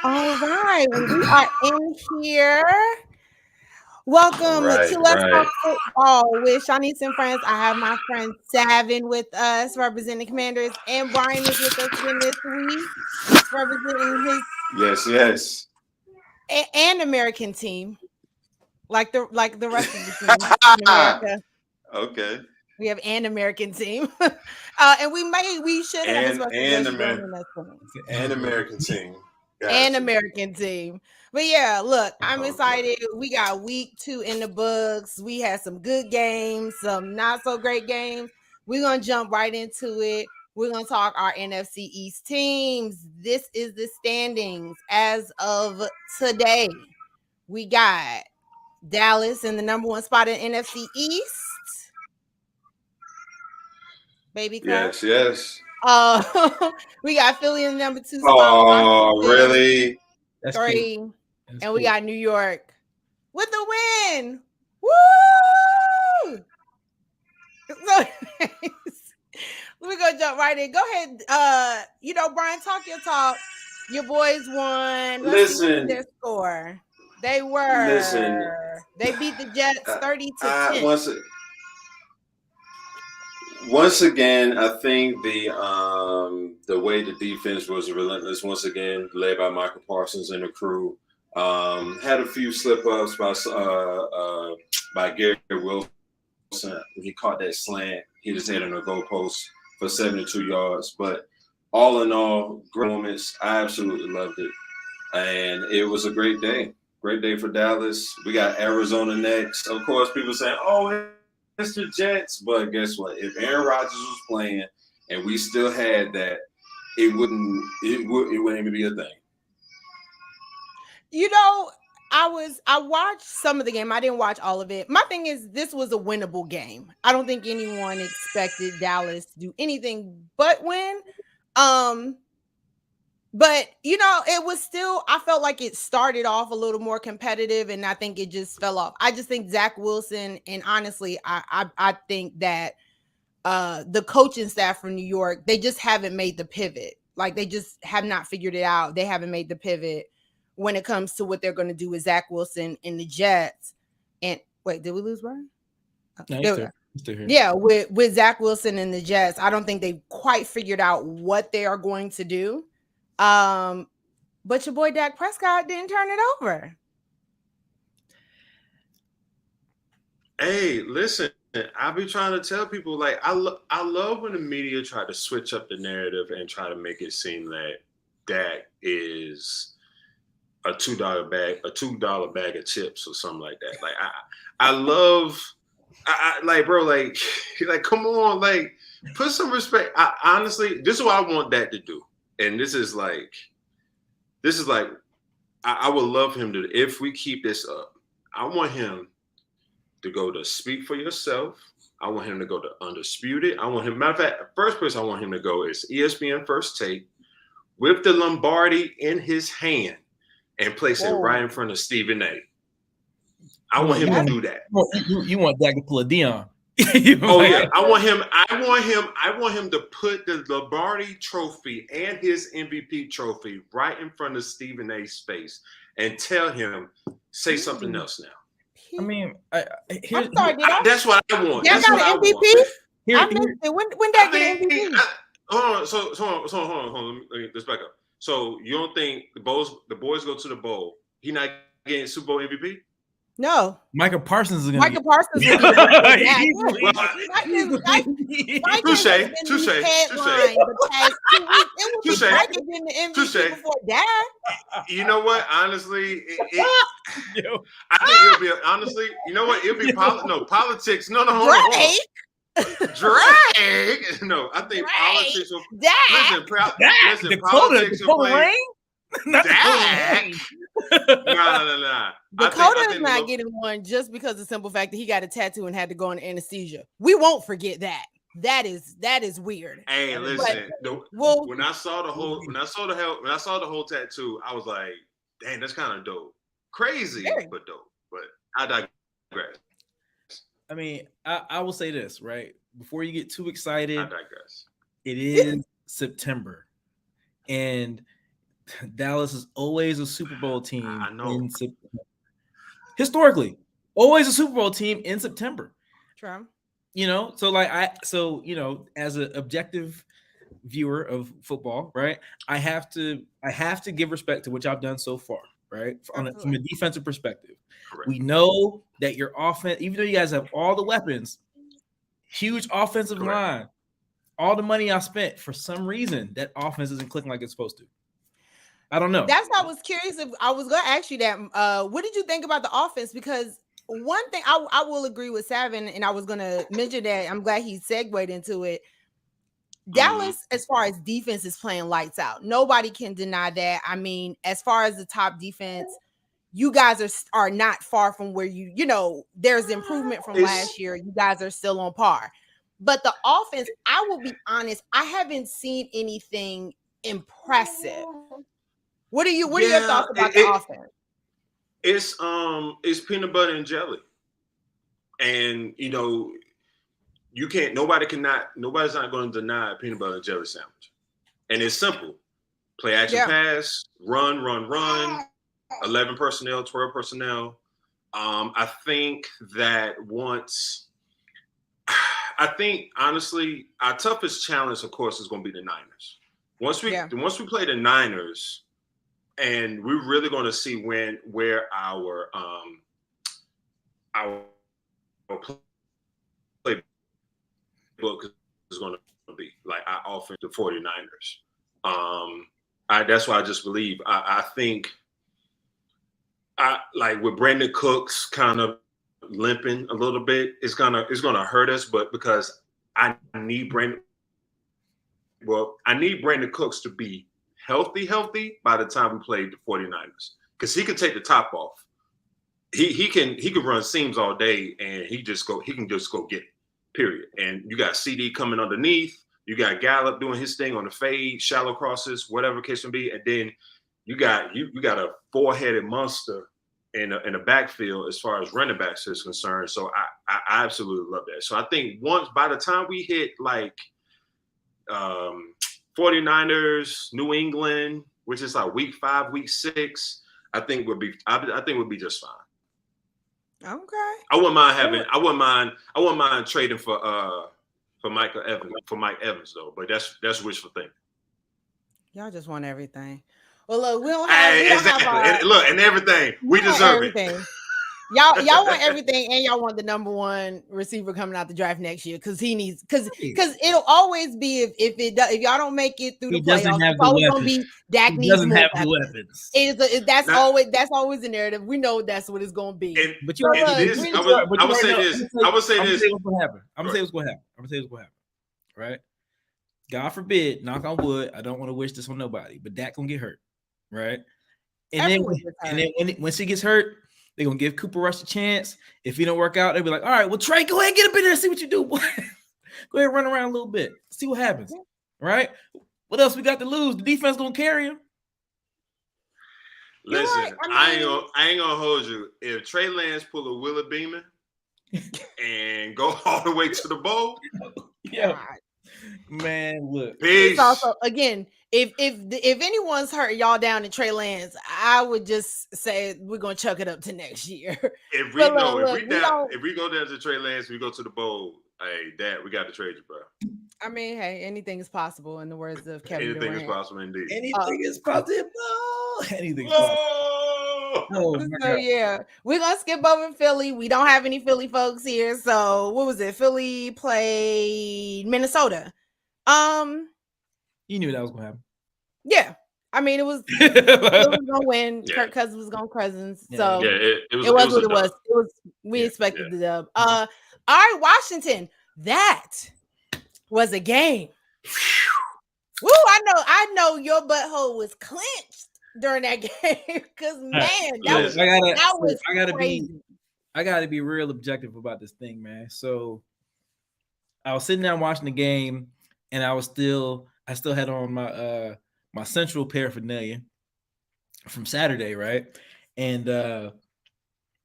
All right, we are in here. Welcome Right, to Let's right. Talk Football with Sha'Niece and friends. I have my friend Savin with us, representing Commanders, and Brian is with us again this week, representing his Yes, yes. and American team, like the rest of the teams in America. Okay. We have an American team, and we should have a And special and guest Amer- joining us tonight. and American team. And Gotcha. American team. But yeah, look, I'm Okay. excited. We got week 2 in the books. We had some good games, some not so great games. We're gonna jump right into it. We're gonna talk our NFC East teams. This is the standings as of today. We got Dallas in the number 1 spot in NFC East. Baby clap. Yes, yes. We got Philly in the number 2 spot, Oh, Washington really? That's cute. 3, That's and we cute. got New York with the win. Woo! So, we're gonna jump right in. Go ahead. Brian, talk your talk. Your boys won. Let's see Listen, their score. They listen. beat the Jets I, 30 to I 10. once again, I think the way the defense was relentless. Once again, led by Michael Parsons and the crew. Had a few slip ups by Gary Wilson. He caught that slant. He just hit on the goalpost for 72 yards. But all in all, great moments. I absolutely loved it. And it was a great day. Great day for Dallas. We got Arizona next. Of course, people saying, oh, it's the Jets. But guess what? If Aaron Rodgers was playing and we still had that, it wouldn't even be a thing. You know, I watched some of the game. I didn't watch all of it. My thing is this was a winnable game. I don't think anyone expected Dallas to do anything but win. But it was still, I felt like it started off a little more competitive and I think it just fell off. I just think Zach Wilson, and honestly, I think that the coaching staff from New York, they just haven't made the pivot. Like they just have not figured it out. They haven't made the pivot when it comes to what they're going to do with Zach Wilson and the Jets. And wait, did we lose Brian? No, There we go. still here. Yeah, with Zach Wilson and the Jets, I don't think they quite figured out what they are going to do. But your boy Dak Prescott didn't turn it over. Hey, listen, I be trying to tell people like I love when the media try to switch up the narrative and try to make it seem that Dak is a $2 bag of chips or something like that. Like I love like bro, like come on, like put some respect. Honestly, this is what I want Dak to do. And this is like I would love him to, if we keep this up, I want him to go to Speak for Yourself. I want him to go to Undisputed. Matter of fact, the first place I want him to go is ESPN First Take with the Lombardi in his hand and place it right in front of Stephen A. I want him to do that. You want Dak to pull a Dion. Oh yeah, I want him to put the Lombardi trophy and his MVP trophy right in front of Stephen A's face and tell him, say something else now. I mean, that's what I want. That got an MVP. I missed it. When that get an MVP? Hold on. So hold on. Let's back up. So you don't think the boys go to the bowl? He not getting Super Bowl MVP? No. Michael Parsons is going Michael Parsons. Touche. You know what? Honestly, I think it'll be honestly. You know what? It'll be politics. No. Drake. No, I think politics will. Listen, politics will play. Dak. No. Dakota is not getting one just because of the simple fact that he got a tattoo and had to go on anesthesia. We won't forget that. That is weird. Hey, listen. When I saw the whole tattoo, I was like, "Dang, that's kind of dope. Crazy, but dope." But I digress. I mean, I will say this, right? Before you get too excited, I digress. It is September, and Dallas is always a Super Bowl team I know. in September. Historically, always a Super Bowl team in September. True. As an objective viewer of football, right? I have to give respect to what y'all done so far, right? From a defensive perspective. Correct. We know that your offense, even though you guys have all the weapons, huge offensive line, all the money I spent, for some reason that offense isn't clicking like it's supposed to. I don't know. That's why I was curious. If I was going to ask you that, what did you think about the offense? Because one thing I will agree with Savin, and I was going to mention that. I'm glad he segued into it. Dallas, as far as defense, is playing lights out. Nobody can deny that. I mean, as far as the top defense, you guys are not far from where there's improvement from last year. You guys are still on par. But the offense, I will be honest, I haven't seen anything impressive. What are your thoughts about the offense? It's peanut butter and jelly. And nobody's not going to deny a peanut butter and jelly sandwich. And it's simple. Play action pass, run, 11 personnel, 12 personnel. I think honestly, our toughest challenge, of course, is going to be the Niners. Once we play the Niners, and we're really going to see where our playbook is going to be, like our offense, the 49ers. That's why I just believe. I think like with Brandon Cooks kind of limping a little bit, it's gonna hurt us. But because I need Brandon Cooks to be healthy by the time we play the 49ers, because he can take the top off. He can run seams all day, and he can just go get it. Period. And you got CD coming underneath. You got Gallup doing his thing on the fade, shallow crosses, whatever case may be, and then you got a four-headed monster in a backfield as far as running backs is concerned. So I absolutely love that. So I think by the time we hit like 49ers, New England, which is like week 5, week 6, I think we'll be just fine. Okay. I wouldn't mind trading for Mike Evans though, but that's wishful thinking. Y'all just want everything. Well, look, we don't have and everything. We deserve everything. Y'all want everything, and y'all want the number 1 receiver coming out the draft next year because it'll always be if y'all don't make it through the playoffs, it's always gonna be Dak needs more weapons. That's always the narrative. We know that's what it's gonna be. I would say this. I'm gonna say what's gonna happen. I'm gonna say what's gonna happen. Right? God forbid, knock on wood. I don't want to wish this on nobody, but Dak gonna get hurt, right? And then when she gets hurt, they're gonna give Cooper Rush a chance. If he don't work out, they'll be like, all right, well, Trey, go ahead, get up in there and see what you do, boy. Go ahead, run around a little bit, see what happens. Right? What else we got to lose? The defense gonna carry him. Listen, I ain't gonna hold you. If Trey Lance pull a Willa Beeman and go all the way to the bowl, yeah. Man, look. It's also, again, if anyone's hurt y'all down in Trey Lance, I would just say we're gonna chuck it up to next year. If we go down to Trey Lance, we go to the bowl. Hey, Dad, we got to trade you, bro. I mean, hey, anything is possible in the words of Kevin Durant. Anything is possible, indeed. Anything is possible. Anything's possible. So yeah, we're gonna skip over Philly. We don't have any Philly folks here. So what was it? Philly played Minnesota. You knew that was gonna happen. Yeah, I mean it was gonna win. Yeah. Kirk Cousins was gonna Cousins. So it was what it was. It was we expected the dub. All right, Washington. That was a game. Woo! I know your butthole was clenched during that game because man, I gotta be real objective about this thing, man. So I was sitting down watching the game, and I still had on my my Central paraphernalia from Saturday, right? And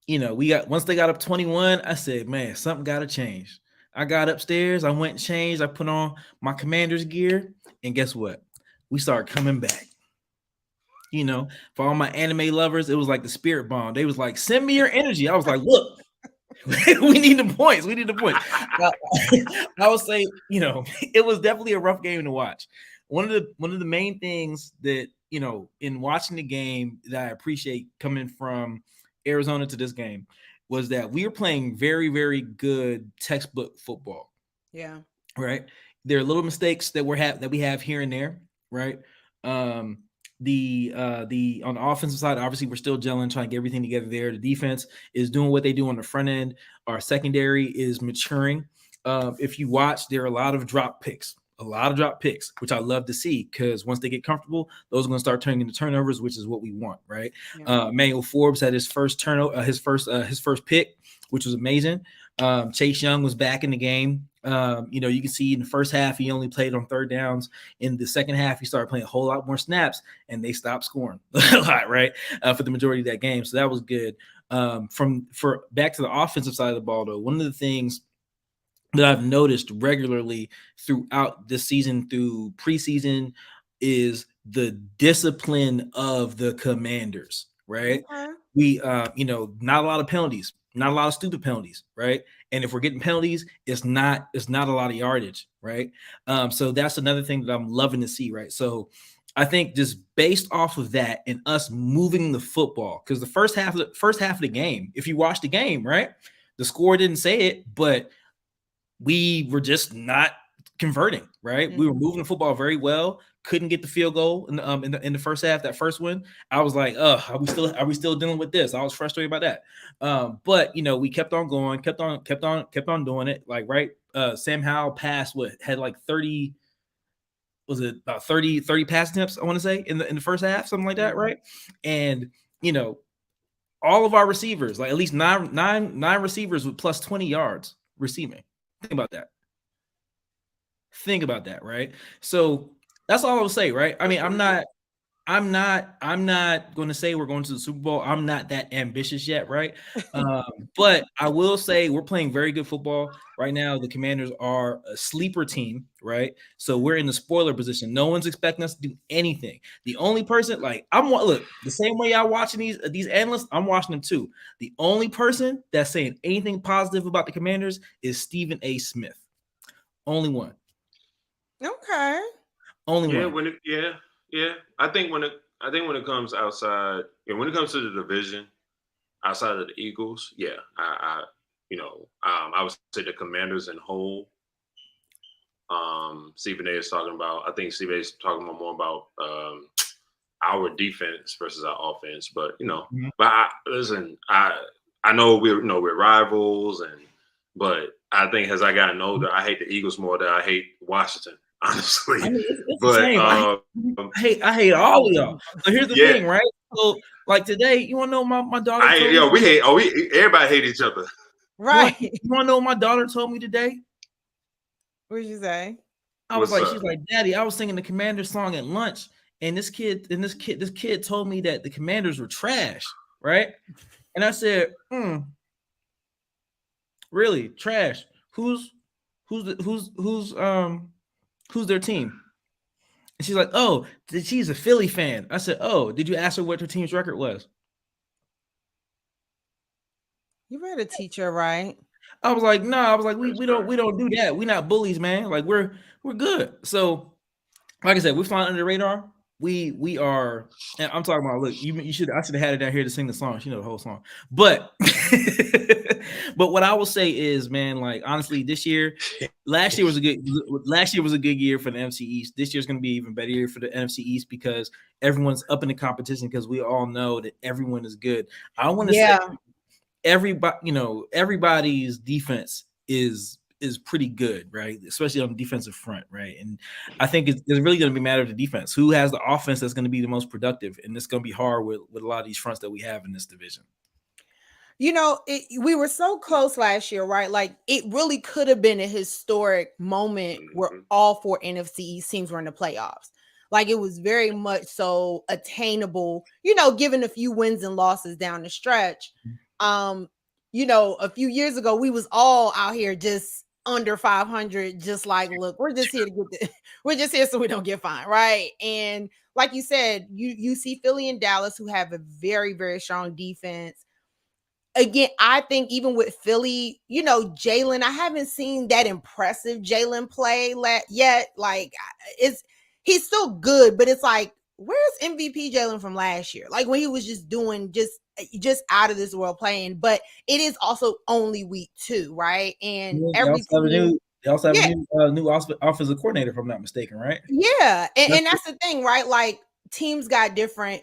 once they got up 21, I said, man, something gotta change. I got upstairs, I went and changed, I put on my Commander's gear, and guess what? We started coming back. You know, for all my anime lovers, it was like the spirit bomb. They was like, send me your energy. I was like, look, we need the points. We need the points. I would say, you know, it was definitely a rough game to watch. One of the main things that, you know, in watching the game that I appreciate coming from Arizona to this game was that we were playing very, very good textbook football. Yeah. Right. There are little mistakes that we have here and there. Right. The on the offensive side, obviously we're still gelling, trying to get everything together there. The defense is doing what they do on the front end. Our secondary is maturing. If you watch, there are a lot of drop picks, which I love to see, because once they get comfortable, those are going to start turning into turnovers, which is what we want, right? Yeah. Emmanuel Forbes had his first turnover, his first pick, which was amazing. Chase Young was back in the game. You know, you can see in the first half he only played on third downs. In the second half, he started playing a whole lot more snaps, and they stopped scoring a lot, right? For the majority of that game, so that was good. For back to the offensive side of the ball, though, one of the things that I've noticed regularly throughout this season, through preseason, is the discipline of the Commanders, right? Okay. We, you know, not a lot of penalties, not a lot of stupid penalties, right? And if we're getting penalties, it's not a lot of yardage, right? So that's another thing that I'm loving to see, right? So I think just based off of that and us moving the football, because the first half of the game, if you watch the game, right, the score didn't say it, but we were just not converting, right? Mm-hmm. We were moving the football very well. Couldn't get the field goal in the first half. That first one, I was like, are we still dealing with this? I was frustrated by that. But you know, we kept on going, kept on doing it. Like, right, Sam Howell passed had like 30. Was it about 30 pass attempts? I want to say in the first half, something like that, right? And you know, all of our receivers, like at least nine receivers with plus 20 yards receiving. Think about that, right? So that's all I will say, right? I mean, I'm not going to say we're going to the Super Bowl. I'm not that ambitious yet, right? But I will say we're playing very good football right now. The Commanders are a sleeper team, right? So we're in the spoiler position. No one's expecting us to do anything. The only person, like, look, the same way y'all watching these analysts, I'm watching them too. The only person that's saying anything positive about the Commanders is Stephen A. Smith. Only one. Okay. Only one. I think when it comes outside, when it comes to the division, outside of the Eagles, I would say the Commanders in whole. Stephen A. is talking about. I think Stephen A. is talking more about our defense versus our offense. But I know we're rivals, but I think as I gotten older, I hate the Eagles more than I hate Washington. Honestly, I mean, it's but the same. I hate all of y'all. So here's the thing, right? So like today, you want to know my daughter? Everybody hate each other, right? You want to know what my daughter told me today? What did you say? She's like, Daddy, I was singing the Commanders song at lunch, and this kid told me that the Commanders were trash, right? And I said, really trash? Who's their team? And she's like, oh, she's a Philly fan. I said, oh, did you ask her what her team's record was? You better teach her right. I was like, no, we don't do that. We're not bullies, man. Like we're good. So, like I said, we're flying under the radar. We are, and I'm talking about, look, I should have had it down here to sing the song. She know the whole song. But but what I will say is, man, like honestly, last year was a good year for the NFC East. This year's gonna be even better year for the NFC East because everyone's up in the competition because we all know that everyone is good. I want to say everybody's defense is pretty good, right? Especially on the defensive front, right? And I think it's really going to be a matter of the defense. Who has the offense that's going to be the most productive? And it's going to be hard with a lot of these fronts that we have in this division. You know, we were so close last year, right? Like it really could have been a historic moment where all four NFC East teams were in the playoffs. Like it was very much so attainable, given a few wins and losses down the stretch. A few years ago, we was all out here just under 500, just like, look, we're just here to we're just here so we don't get fined, right? And like you said, you see Philly and Dallas, who have a very, very strong defense. Again, I think even with Philly, Jalen, I haven't seen that impressive Jalen play yet. Like, he's still good, but it's like, where's MVP Jalen from last year? Like, when he was just doing just out of this world playing. But it is also only week 2, right? And they also have a new offensive coordinator, if I'm not mistaken, right? Yeah, and that's the thing, right? Like, teams got different,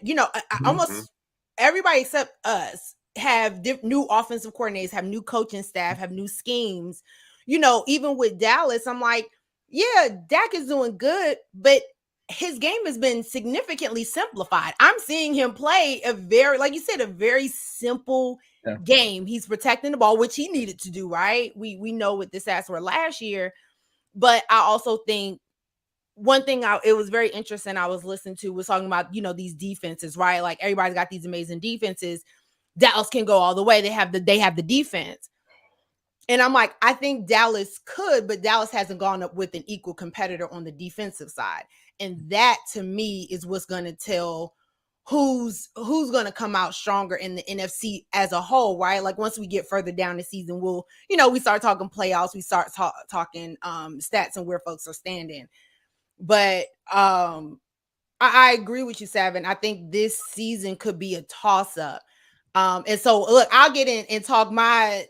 almost everybody except us have new offensive coordinators, have new coaching staff, have new schemes. Even with Dallas, I'm like, yeah, Dak is doing good, but his game has been significantly simplified. I'm seeing him play like you said, a very simple game. He's protecting the ball, which he needed to do, right? We know what the stats were last year, but I also think one thing it was very interesting I was listening to was talking about, these defenses, right? Like, everybody's got these amazing defenses. Dallas can go all the way. They have the defense. And I'm like, I think Dallas could, but Dallas hasn't gone up with an equal competitor on the defensive side. And that, to me, is what's going to tell who's going to come out stronger in the NFC as a whole, right? Like, once we get further down the season, we'll, we start talking playoffs, we start talking stats and where folks are standing. But I agree with you, Savin. I think this season could be a toss-up. And so, look, I'll get in and talk mine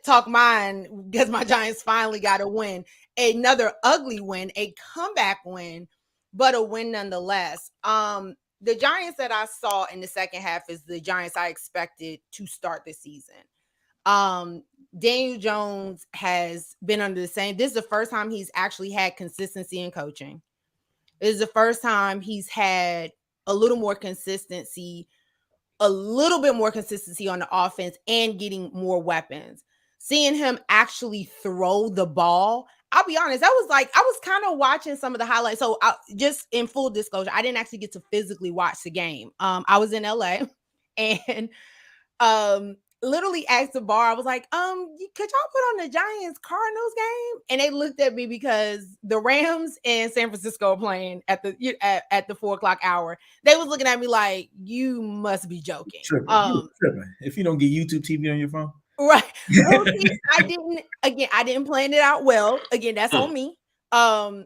because my Giants finally got a win, another ugly win, a comeback win, but a win nonetheless. The Giants that I saw in the second half is the Giants I expected to start the season. Daniel Jones has been under the same. This is the first time he's actually had consistency in coaching. This is the first time he's had a little bit more consistency on the offense and getting more weapons. Seeing him actually throw the ball, I'll be honest, I was kind of watching some of the highlights. So just in full disclosure, I didn't actually get to physically watch the game. I was in LA and literally asked the bar, I was like, could y'all put on the Giants Cardinals game? And they looked at me because the Rams and San Francisco are playing at the 4:00 hour. They was looking at me like, you must be joking. Tripping. If you don't get YouTube TV on your phone. Right. Well, see, I didn't plan it out well. Again, that's on me. I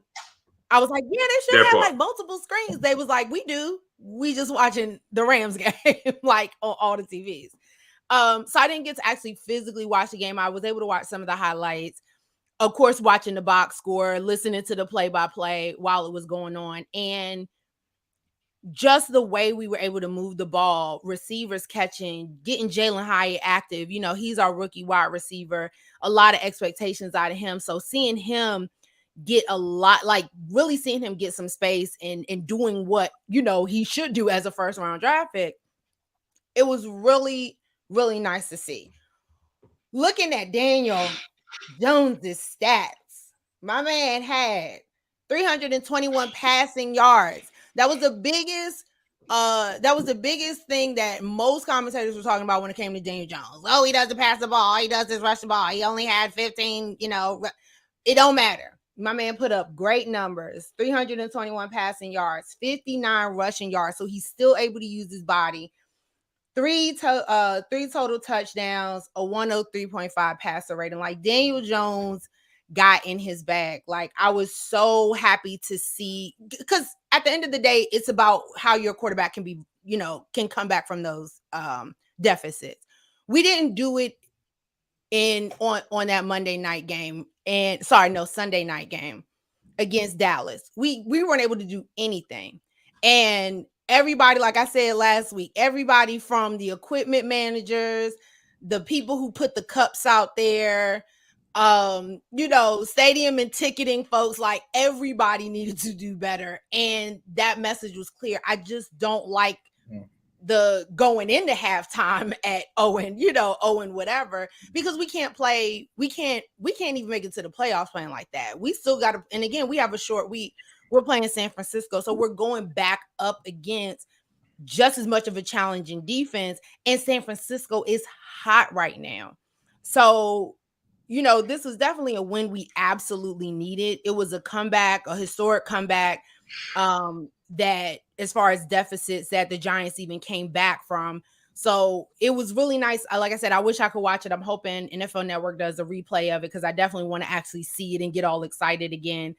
was like, yeah, they should have like multiple screens. They was like, we do. We just watching the Rams game like on all the TVs. So I didn't get to actually physically watch the game. I was able to watch some of the highlights, of course, watching the box score, listening to the play-by-play while it was going on. And just the way we were able to move the ball, receivers catching, getting Jalen Hyatt active. He's our rookie wide receiver. A lot of expectations out of him. So seeing him get a lot, like really seeing him get some space and doing what, he should do as a first-round draft pick, it was really, really nice to see. Looking at Daniel Jones's stats, my man had 321 passing yards. That was the biggest thing that most commentators were talking about when it came to Daniel Jones. Oh, he doesn't pass the ball. He does this rush the ball. He only had 15, it don't matter. My man put up great numbers, 321 passing yards, 59 rushing yards. So he's still able to use his body. Three total touchdowns, a 103.5 passer rating. Like, Daniel Jones got in his bag. Like, I was so happy to see, because at the end of the day, it's about how your quarterback can be, can come back from those deficits. We didn't do it on that Sunday night game against Dallas. We weren't able to do anything. And everybody, like I said last week, everybody from the equipment managers, the people who put the cups out there, stadium and ticketing folks, like, everybody needed to do better. And that message was clear. I just don't like the going into halftime at 0 whatever, because we can't even make it to the playoffs playing like that. We still got to, and again, we have a short week. We're playing San Francisco, so we're going back up against just as much of a challenging defense, and San Francisco is hot right now. So, this was definitely a win we absolutely needed. It was a comeback, a historic comeback, that as far as deficits that the Giants even came back from. So it was really nice. Like I said, I wish I could watch it. I'm hoping NFL Network does a replay of it because I definitely want to actually see it and get all excited again.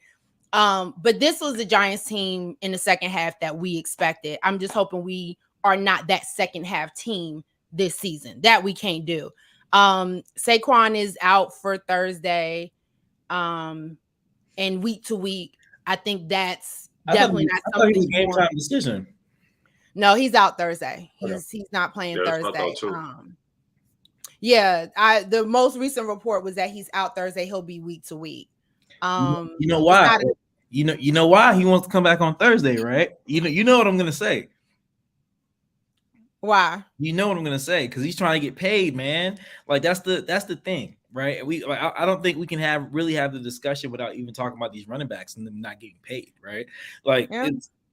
But this was the Giants team in the second half that we expected. I'm just hoping we are not that second half team this season. That we can't do. Saquon is out for Thursday. And week to week, I think that's definitely not something. He was a game time decision. No, he's out Thursday. He's not playing Thursday. The most recent report was that he's out Thursday. He'll be week to week. You know why? You know why he wants to come back on Thursday, right? You know what I'm gonna say. Why? You know what I'm gonna say, because he's trying to get paid, man. Like that's the thing, right? I don't think we can really have the discussion without even talking about these running backs and them not getting paid, right? Like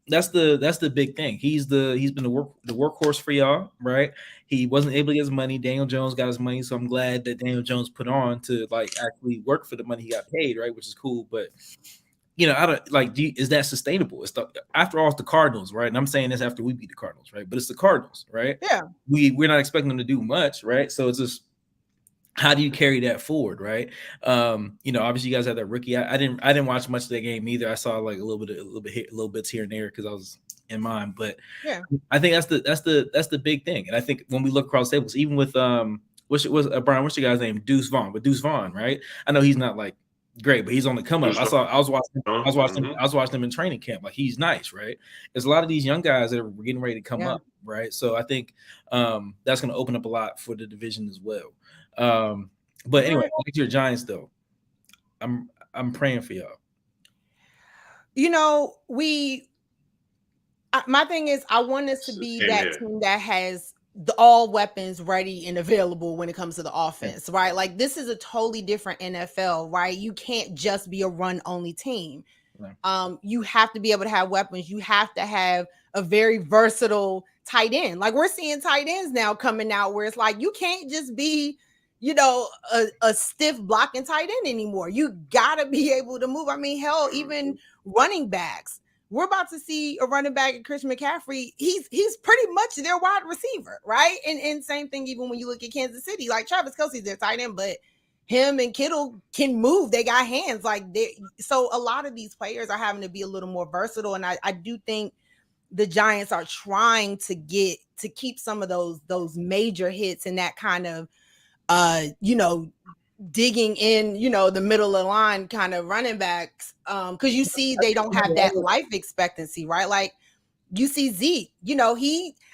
that's the big thing. He's been the workhorse for y'all, right? He wasn't able to get his money. Daniel Jones got his money, so I'm glad that Daniel Jones put on to like actually work for the money he got paid, right? Which is cool, but I don't like. Is that sustainable? After all, it's the Cardinals, right? And I'm saying this after we beat the Cardinals, right? But it's the Cardinals, right? Yeah. We're not expecting them to do much, right? So it's just, how do you carry that forward, right? Obviously you guys had that rookie. I didn't watch much of that game either. I saw like a little bits here and there because I was in mine. But yeah, I think that's the big thing. And I think when we look across tables, even with Brian, what's your guy's name? Deuce Vaughn, right? I know he's not like great, but he's on the come up. I was watching him in training camp. Like, he's nice, right? There's a lot of these young guys that are getting ready to come up, right? So I think that's going to open up a lot for the division as well. But anyway, back to your Giants though. I'm praying for y'all. My thing is, I want us to be that team that has all weapons ready and available when it comes to the offense, right? Like, this is a totally different NFL, right? You can't just be a run-only team. Right. You have to be able to have weapons. You have to have a very versatile tight end. Like, we're seeing tight ends now coming out where it's like, you can't just be, a stiff blocking tight end anymore. You gotta be able to move. I mean, hell, even running backs. We're about to see a running back at Christian McCaffrey. He's pretty much their wide receiver, right? And same thing even when you look at Kansas City. Like, Travis Kelce's their tight end, but him and Kittle can move. They got hands. So a lot of these players are having to be a little more versatile. And I do think the Giants are trying to keep some of those major hits and that kind of digging in, the middle of the line kind of running backs. Because you see they don't have that life expectancy, right? Like, you see Zeke,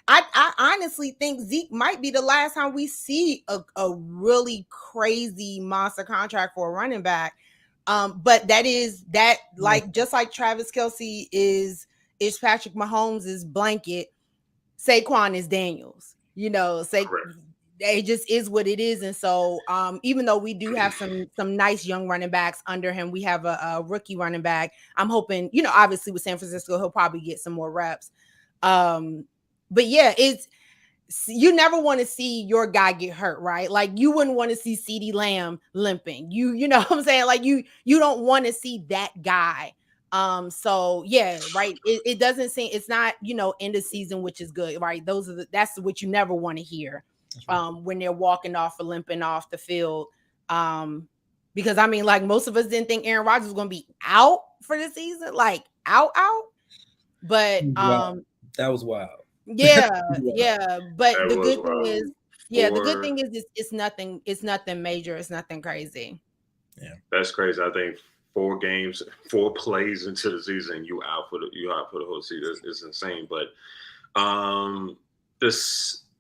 I honestly think Zeke might be the last time we see a really crazy monster contract for a running back. But just like Travis Kelce is Patrick Mahomes' blanket, Saquon is Daniels, it just is what it is. And so even though we do have some nice young running backs under him, we have a rookie running back. I'm hoping, obviously with San Francisco, he'll probably get some more reps. But yeah, you never want to see your guy get hurt, right? Like, you wouldn't want to see CeeDee Lamb limping. You know what I'm saying? Like, you don't want to see that guy. So yeah, right. It doesn't seem, it's not, end of season, which is good, right? That's what you never want to hear. When they're walking off or limping off the field. Because I mean, like, most of us didn't think Aaron Rodgers was going to be out for the season, like out. But that was wild. Yeah, yeah. But the good thing is it's nothing major, it's nothing crazy. Yeah, that's crazy. I think 4 plays into the season, you out for the whole season. It's insane. But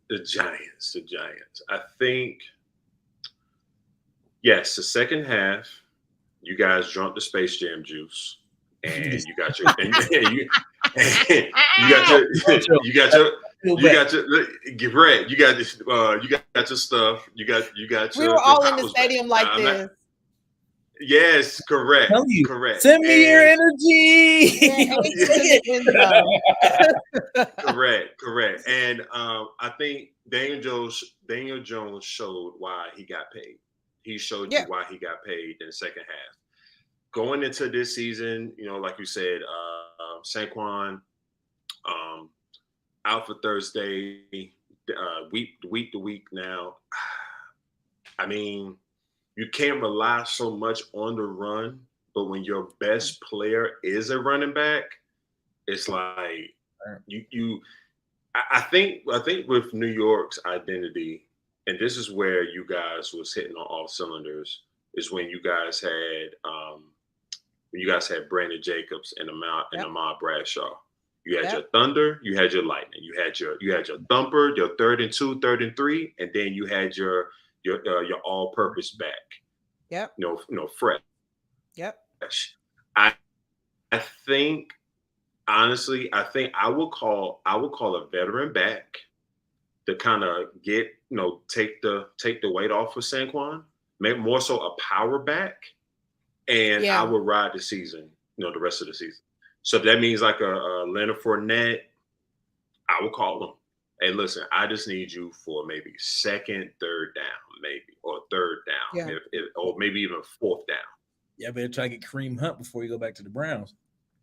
the Giants. I think, yes, the second half, you guys drunk the Space Jam juice, and you got your stuff. You got your. We were all in the stadium like this. Yes, correct. Correct. Send me your energy. Correct. And I think Daniel Jones showed why he got paid. He showed you Yeah. why he got paid in the second half. Going into this season, like you said, Saquon out for Thursday, week to week now. I mean, you can't rely so much on the run, but when your best player is a running back, it's like you. I think with New York's identity, and this is where you guys was hitting on all cylinders, is when you guys had Brandon Jacobs and Ahmad Bradshaw. You had your Thunder, you had your Lightning, you had your Thumper, your 3rd and 2, 3rd and 3, and then you had your all-purpose back. Yep. Fresh. Yep. I think honestly, I would call a veteran back to kind of get take the weight off of Saquon, maybe more so a power back, and I would ride the season, the rest of the season. So if that means like a Leonard Fournette, I would call him. Hey, listen, I just need you for maybe 2nd, 3rd down, maybe, or 3rd down, or maybe even 4th down. Yeah, better try to get Kareem Hunt before you go back to the Browns.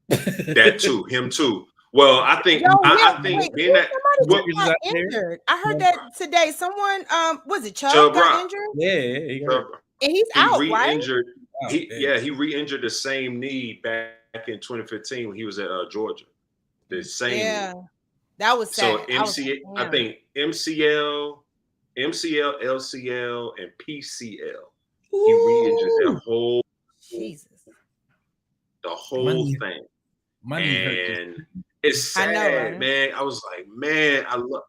That too, him too. Well, I think being that somebody got injured. I heard that today. Someone, was it Chubb got injured? Yeah, and he's out, re-injured. Right? He re-injured the same knee back in 2015 when he was at Georgia. The same. Yeah, that was sad. So I think MCL, LCL, and PCL. He re-injured the whole thing. And it's sad, I know, right? man. I was like, man, I love.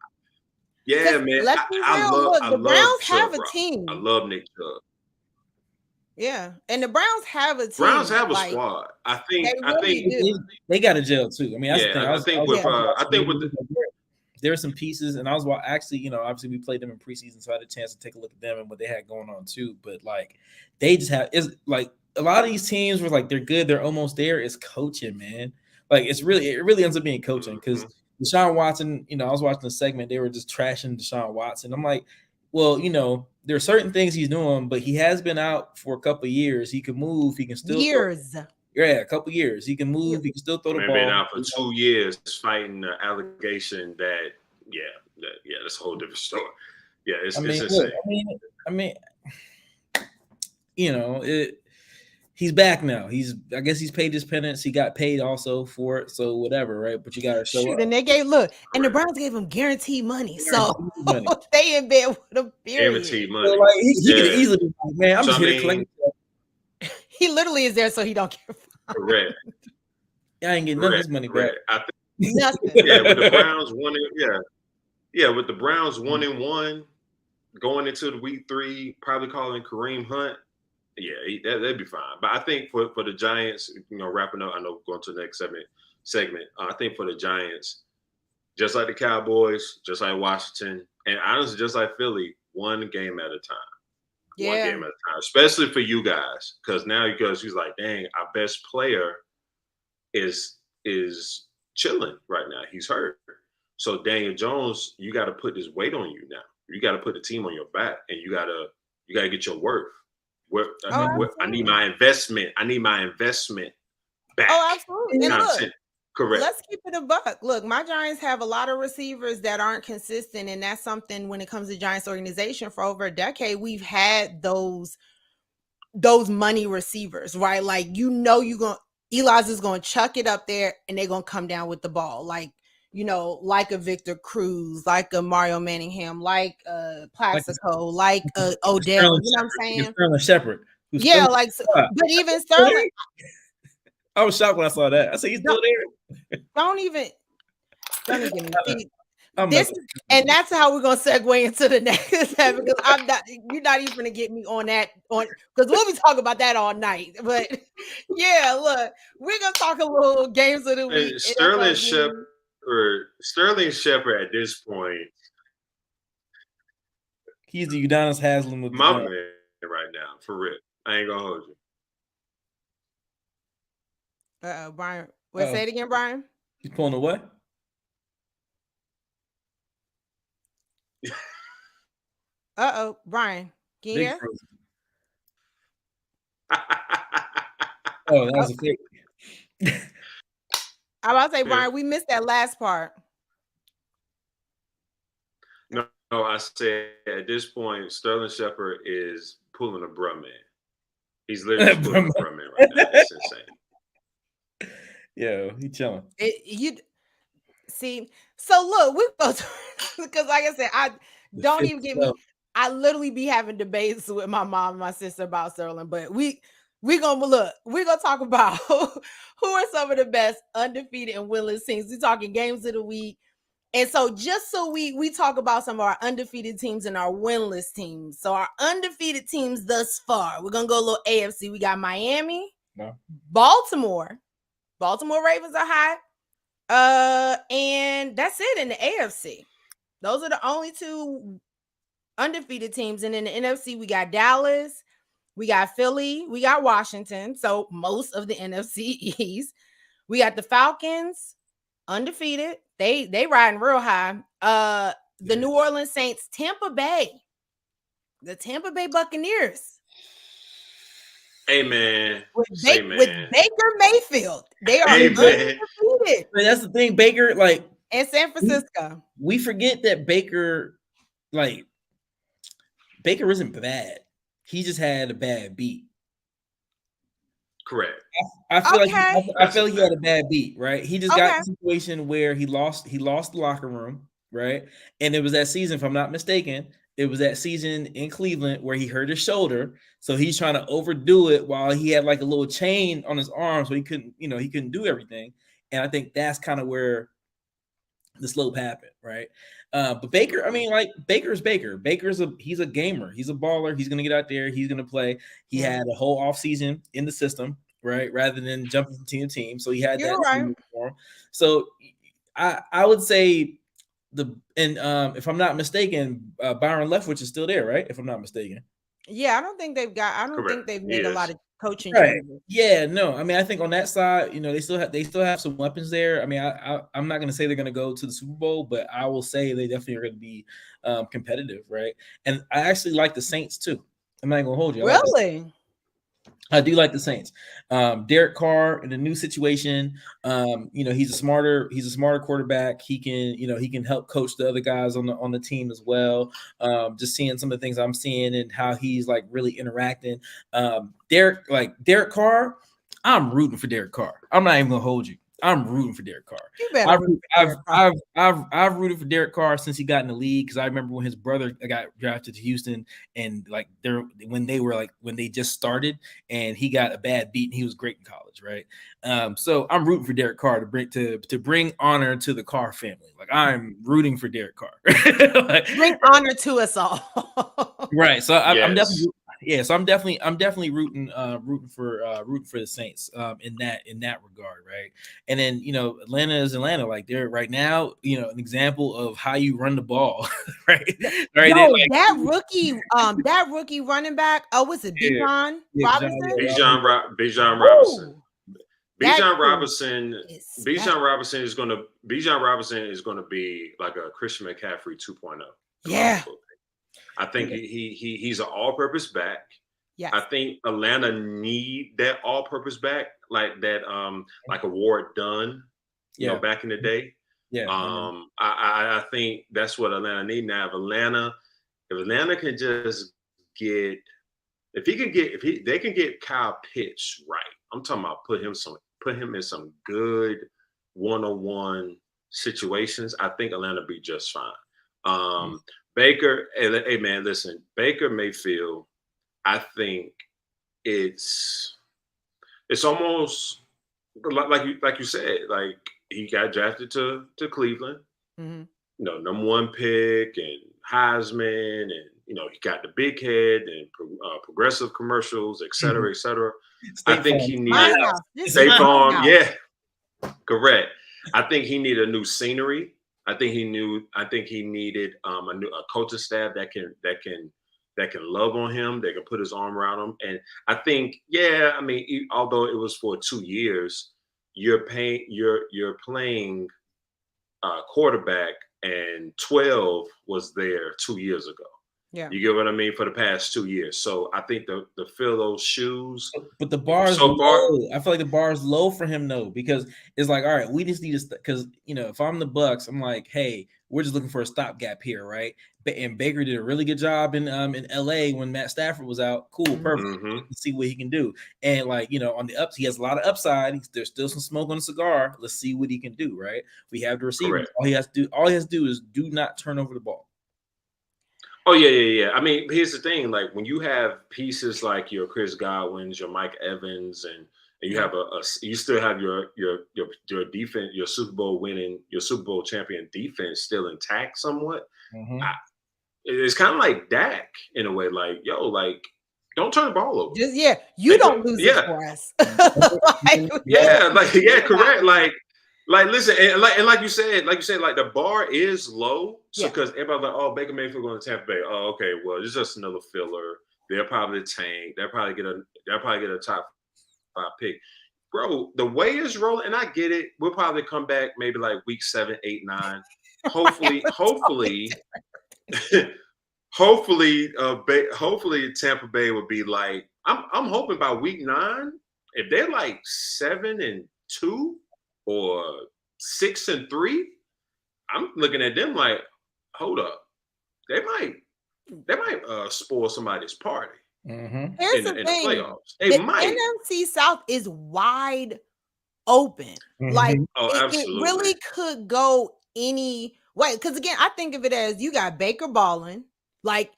Yeah, man. The Browns have a team. I love Nick Chubb. Yeah, and the Browns have a team. Browns have a squad. I think they got a gel too. I mean, that's the thing. I think with there are some pieces, and I was actually, obviously we played them in preseason, so I had a chance to take a look at them and what they had going on too. But like, they just have like a lot of these teams were like they're good, they're almost there. It's coaching, man. Like it really ends up being coaching because Deshaun Watson. I was watching the segment; they were just trashing Deshaun Watson. I'm like, well, there are certain things he's doing, but he has been out for a couple of years. He can move. He can still a couple of years. He can move. He can still throw the ball. Been out for 2 years fighting the allegation that that's a whole different story. Yeah, it's insane. He's back now. I guess he's paid his penance. He got paid also for it. So whatever, right? But you got to show up. And they and the Browns gave him guaranteed money. So they in bed with a period. Guaranteed money. So like he could easily be like, man, I'm just here to collect. He literally is there so he don't get fired. Correct. I ain't getting none of his money back. I think, nothing. Yeah, with the Browns 1-1. Yeah, with the Browns 1-1 going into the week 3, probably calling Kareem Hunt. Yeah, that'd be fine. But I think for the Giants, wrapping up, I know going to the next segment. I think for the Giants, just like the Cowboys, just like Washington, and honestly, just like Philly, one game at a time. Yeah. One game at a time, especially for you guys, because he's like, dang, our best player is chilling right now. He's hurt. So Daniel Jones, you got to put this weight on you now. You got to put the team on your back, and you got to get your worth. I need my investment. Back. Oh, absolutely. And look, correct. Let's keep it a buck. Look, my Giants have a lot of receivers that aren't consistent, and that's something when it comes to Giants organization for over a decade. We've had those money receivers, right? Like Eli's is gonna chuck it up there, and they're gonna come down with the ball, like a Victor Cruz, like a Mario Manningham, like Plaxico, like Odell. You know what I'm saying? Sterling Shepard. Yeah, but even Sterling. I was shocked when I saw that. I said he's still there. Don't even and that's how we're gonna segue into the next because you're not even gonna get me on that because we'll be talking about that all night. But yeah, look, we're gonna talk a little games of the week. Sterling Shepard at this point, he's the Udonis Haslem of my man right now, for real. I ain't gonna hold you. Brian. Say it again, Brian. He's pulling away. Brian. Can you hear? Oh, that was a fake. I about to say, Brian, we missed that last part. No, I said at this point, Sterling Shepard is pulling a bruh man. He's literally just pulling a bruh man right now. It's insane. Yo, he chilling. You see, so look, we go because, like I said, I don't even get me. I literally be having debates with my mom and my sister about Sterling, but we're gonna talk about who are some of the best undefeated and winless teams. We're talking games of the week. And so just so we talk about some of our undefeated teams and our winless teams. So our undefeated teams thus far, we're gonna go a little AFC. We got Miami, Baltimore. Baltimore Ravens are hot. And that's it in the AFC. Those are the only two undefeated teams. And in the NFC, we got Dallas, we got Philly, we got Washington. So most of the NFC East. We got the Falcons, undefeated. They riding real high. The New Orleans Saints, Tampa Bay. The Tampa Bay Buccaneers. Hey man, with Baker Mayfield, they are undefeated. That's the thing, Baker, like in San Francisco. We forget that Baker isn't bad. He just had a bad beat. Correct. I feel like he had a bad beat, right? He just got a situation where he lost the locker room, right? And it was that season, if I'm not mistaken, it was that season in Cleveland where he hurt his shoulder. So he's trying to overdo it while he had like a little chain on his arm, so he couldn't do everything. And I think that's kind of where the slope happened, right? But Baker, I mean, like Baker's Baker. He's a gamer. He's a baller. He's gonna get out there. He's gonna play. He had a whole offseason in the system, right? Rather than jumping from team to team. So he had that. Right. So I would say if I'm not mistaken, Byron Leftwich is still there, right? If I'm not mistaken. Yeah, I don't think they've made a lot of coaching changes. Yeah, no. I mean, I think on that side, they still have some weapons there. I mean, I'm not going to say they're going to go to the Super Bowl, but I will say they definitely are going to be competitive, right? And I actually like the Saints too. I'm not going to hold you. Really? I do like the Saints. Derek Carr in a new situation. He's a smarter quarterback. He can help coach the other guys on the team as well. Just seeing some of the things I'm seeing and how he's like really interacting. Derek Carr, I'm rooting for Derek Carr. I'm not even gonna hold you. I'm rooting for Derek Carr. I've rooted for Derek Carr since he got in the league, because I remember when his brother got drafted to Houston, and like when they just started, and he got a bad beat, and he was great in college, right? So I'm rooting for Derek Carr to bring honor to the Carr family. Like, I'm rooting for Derek Carr. Bring honor to us all. Right. So I'm definitely. Yeah, so I'm definitely rooting for the Saints in that regard, right? And then Atlanta is Atlanta, like they're right now, an example of how you run the ball, right? Right. Yo, that rookie running back. Oh, was it Bijan Robinson? Bijan Robinson. Bijan Robinson is going to be like a Christian McCaffrey 2.0. Yeah. I think he's an all-purpose back. Yeah. I think Atlanta need that all-purpose back, like that, like a Ward Dunn, back in the day. Yeah. I think that's what Atlanta need now. If Atlanta can just get, they can get Kyle Pitts right. I'm talking about put him in some good one-on-one situations. I think Atlanta be just fine. Baker, hey man, listen, Baker Mayfield, I think it's almost like you said, like he got drafted to Cleveland, number one pick and Heisman, and he got the big head and progressive commercials, et cetera, et cetera. I think he needed State Farm, yeah, correct. I think he needed a new scenery. I think he needed a coaching staff that can love on him, that can put his arm around him. And I think, although it was for 2 years, you're playing quarterback, and 12 was there 2 years ago. Yeah. You get what I mean? For the past 2 years. So I think to fill those shoes. But the bar is So far, low. I feel like the bar is low for him though, because it's like, all right, we just need to, because if I'm the Bucks, I'm like, hey, we're just looking for a stopgap here, right? And Baker did a really good job in LA when Matt Stafford was out. Cool, perfect. Let's see what he can do. And like, on the ups, he has a lot of upside. There's still some smoke on the cigar. Let's see what he can do, right? We have the receivers. Correct. All he has to do is do not turn over the ball. Oh yeah. I mean, here's the thing: like when you have pieces like your Chris Godwins, your Mike Evans, and you have you still have your defense, your Super Bowl champion defense still intact somewhat. It's kind of like Dak in a way. Like, yo, like don't turn the ball over. You don't lose it for us. Correct. Like listen, and like you said, like the bar is low. So because everybody's like, oh, Baker Mayfield going to Tampa Bay. Oh, okay, well, it's just another filler. They'll probably tank. They'll probably get a top 5 pick. Bro, the way it's rolling, and I get it. We'll probably come back maybe like week 7, 8, 9. Hopefully, hopefully Tampa Bay will be like, I'm hoping by week 9, if they're like 7-2 or 6-3, I'm looking at them like, hold up, they might spoil somebody's party. Here's the thing. The playoffs. They might. NFC South is wide open. Like it really could go any way. Because again, I think of it as you got Baker balling, like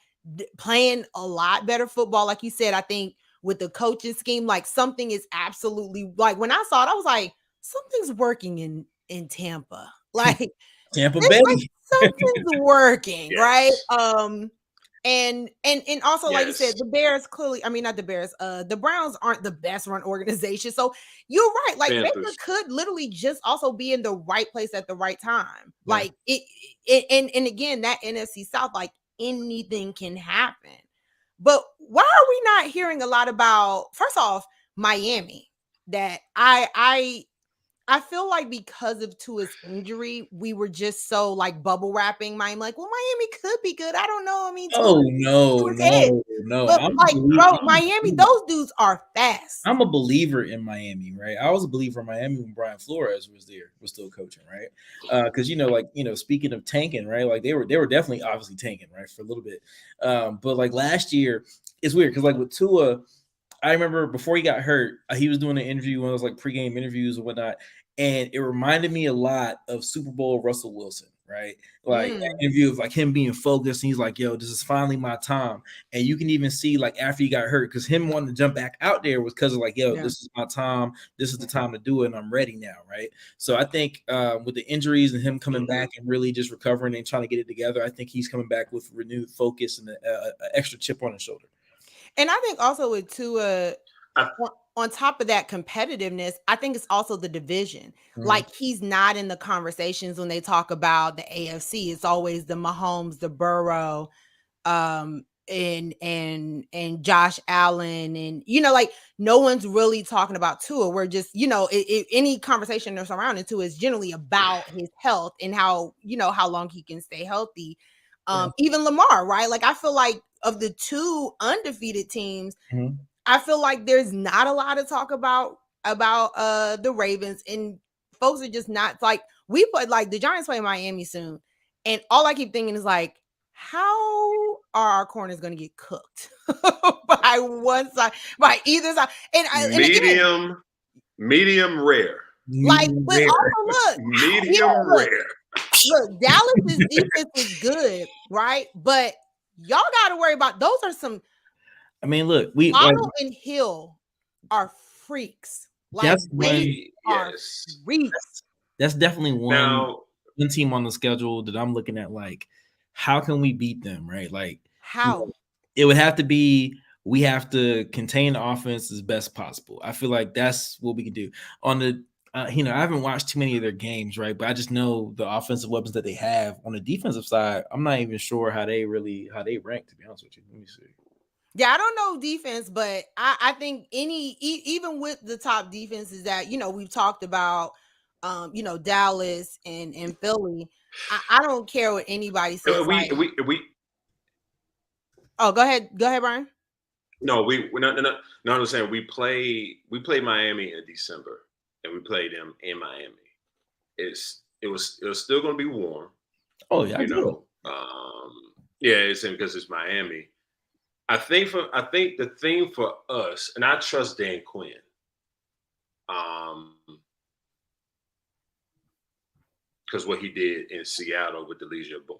playing a lot better football. Like you said, I think with the coaching scheme, like something is absolutely, like when I saw it, I was like, something's working in Tampa. Like Tampa Bay. Like something's working, right? And also, like you said, the Bears clearly, I mean, not the Bears, the Browns aren't the best run organization. So you're right. Like Baker could literally just also be in the right place at the right time. Like and again, that NFC South, like anything can happen. But why are we not hearing a lot about, first off, Miami? That I feel like because of Tua's injury, we were just so like bubble wrapping Miami. Like, well, Miami could be good. I don't know. I mean, no. But bro, Miami, those dudes are fast. I'm a believer in Miami, right? I was a believer in Miami when Brian Flores was still coaching, right? Because speaking of tanking, right? Like they were definitely obviously tanking, right, for a little bit. But like last year, it's weird because like with Tua, I remember before he got hurt, he was doing an interview, one of those like pregame interviews and whatnot, and it reminded me a lot of Super Bowl Russell Wilson, right? Like an interview of like him being focused, and he's like, "Yo, this is finally my time." And you can even see like after he got hurt, because him wanting to jump back out there was because of like, "Yo, this is my time. This is the time to do it, and I'm ready now," right? So I think with the injuries and him coming back and really just recovering and trying to get it together, I think he's coming back with renewed focus and an extra chip on his shoulder. And I think also with Tua, on top of that competitiveness, I think it's also the division. Like he's not in the conversations when they talk about the AFC. It's always the Mahomes, the Burrow, and Josh Allen, and like no one's really talking about Tua. We're just any conversation that's surrounding Tua is generally about his health and how how long he can stay healthy. Even Lamar, right? Like I feel like of the 2 undefeated teams, I feel like there's not a lot of talk about the Ravens, and folks are just not like, we put like the Giants play Miami soon, and all I keep thinking is like, how are our corners going to get cooked by one side, by either side, and medium rare, like, but also look, medium rare. Look, Dallas's defense is good, right? But y'all got to worry about, those are some. I mean, look, Waddle and Hill are freaks. Like freaks. That's definitely one team on the schedule that I'm looking at. Like, how can we beat them? Right? Like, how? It would have to be, we have to contain the offense as best possible. I feel like that's what we can do. On the I haven't watched too many of their games, right? But I just know the offensive weapons that they have. On the defensive side, I'm not even sure how they rank, to be honest with you. Let me see. Yeah, I don't know defense, but I think even with the top defenses that we've talked about, Dallas and Philly, I don't care what anybody says. Oh, go ahead, Brian. No, no. I'm saying we play Miami in December, and we played them in Miami. It was still going to be warm. Oh yeah, yeah, it's because it's Miami. I think the thing for us, and I trust Dan Quinn. Because what he did in Seattle with the Legion Boom,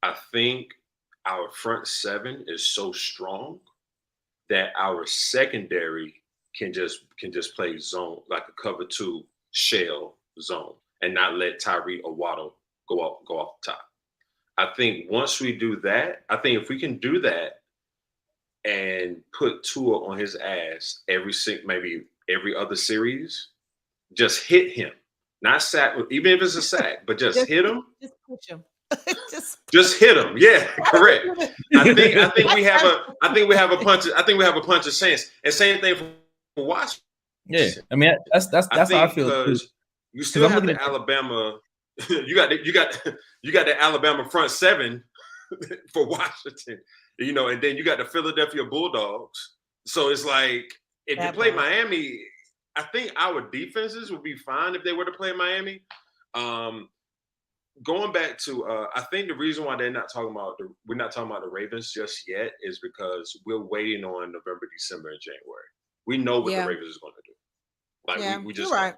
I think our front seven is so strong that our secondary can just play zone, like a cover 2 shell zone, and not let Tyree or Waddle go off the top. I think once we do that, I think if we can do that and put Tua on his ass maybe every other series, just hit him. Not sack, even if it's a sack, but just hit him. Just push him. just hit him. Yeah, correct. I think we have a punch. I think we have a punch of sense. And same thing for Washington. Yeah, I mean that's how I feel. Because you still have the Alabama. You got the Alabama front seven for Washington. And then you got the Philadelphia Bulldogs. So it's like if you play Miami, I think our defenses would be fine if they were to play Miami. Going back to, I think the reason why we're not talking about the Ravens just yet is because we're waiting on November, December, and January. We know what the Ravens is going to do. Like we just, you're right.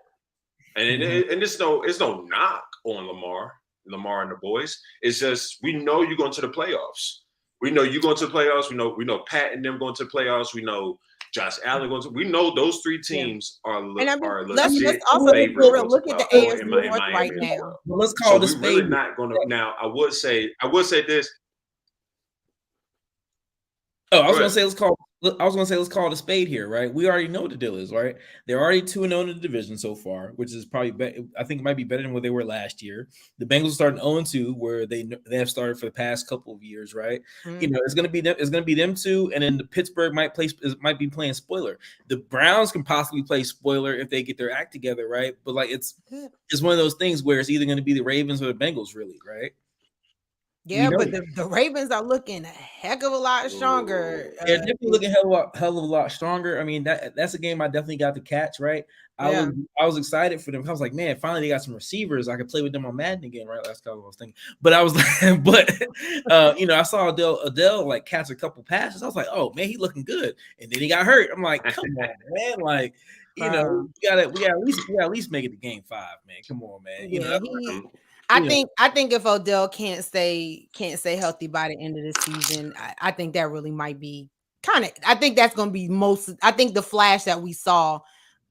And it's no knock on Lamar and the boys. It's just we know you're going to the playoffs. We know you going to the playoffs. We know Pat and them going to the playoffs. We know Josh Allen going to. We know those 3 teams are legit. Let's also look at the AFC North right now. Well, let's call this. We're really not going to. Now, I would say this. Oh, I was going to say let's call it a spade here, right? We already know what the deal is, right? They're already 2-0 in the division so far, which is probably I think it might be better than what they were last year. The Bengals starting 0-2, where they have started for the past couple of years, right? Mm. It's gonna be them 2, and then the Pittsburgh might be playing spoiler. The Browns can possibly play spoiler if they get their act together, right? But like it's one of those things where it's either going to be the Ravens or the Bengals, really, right? Yeah, but the Ravens are looking a heck of a lot stronger. They're definitely looking hell of a lot stronger. I mean, that's a game I definitely got to catch, right? I was excited for them. I was like, man, finally they got some receivers. I could play with them on Madden again, right? That's kind of what I was thinking. But I was like, I saw Adele like catch a couple passes. I was like, oh man, he looking good. And then he got hurt. I'm like, come on, man. Like, we gotta at least make it to game 5, man. Come on, man. I think if Odell can't stay healthy by the end of the season, I think that really might be I think that's going to be I think the flash that we saw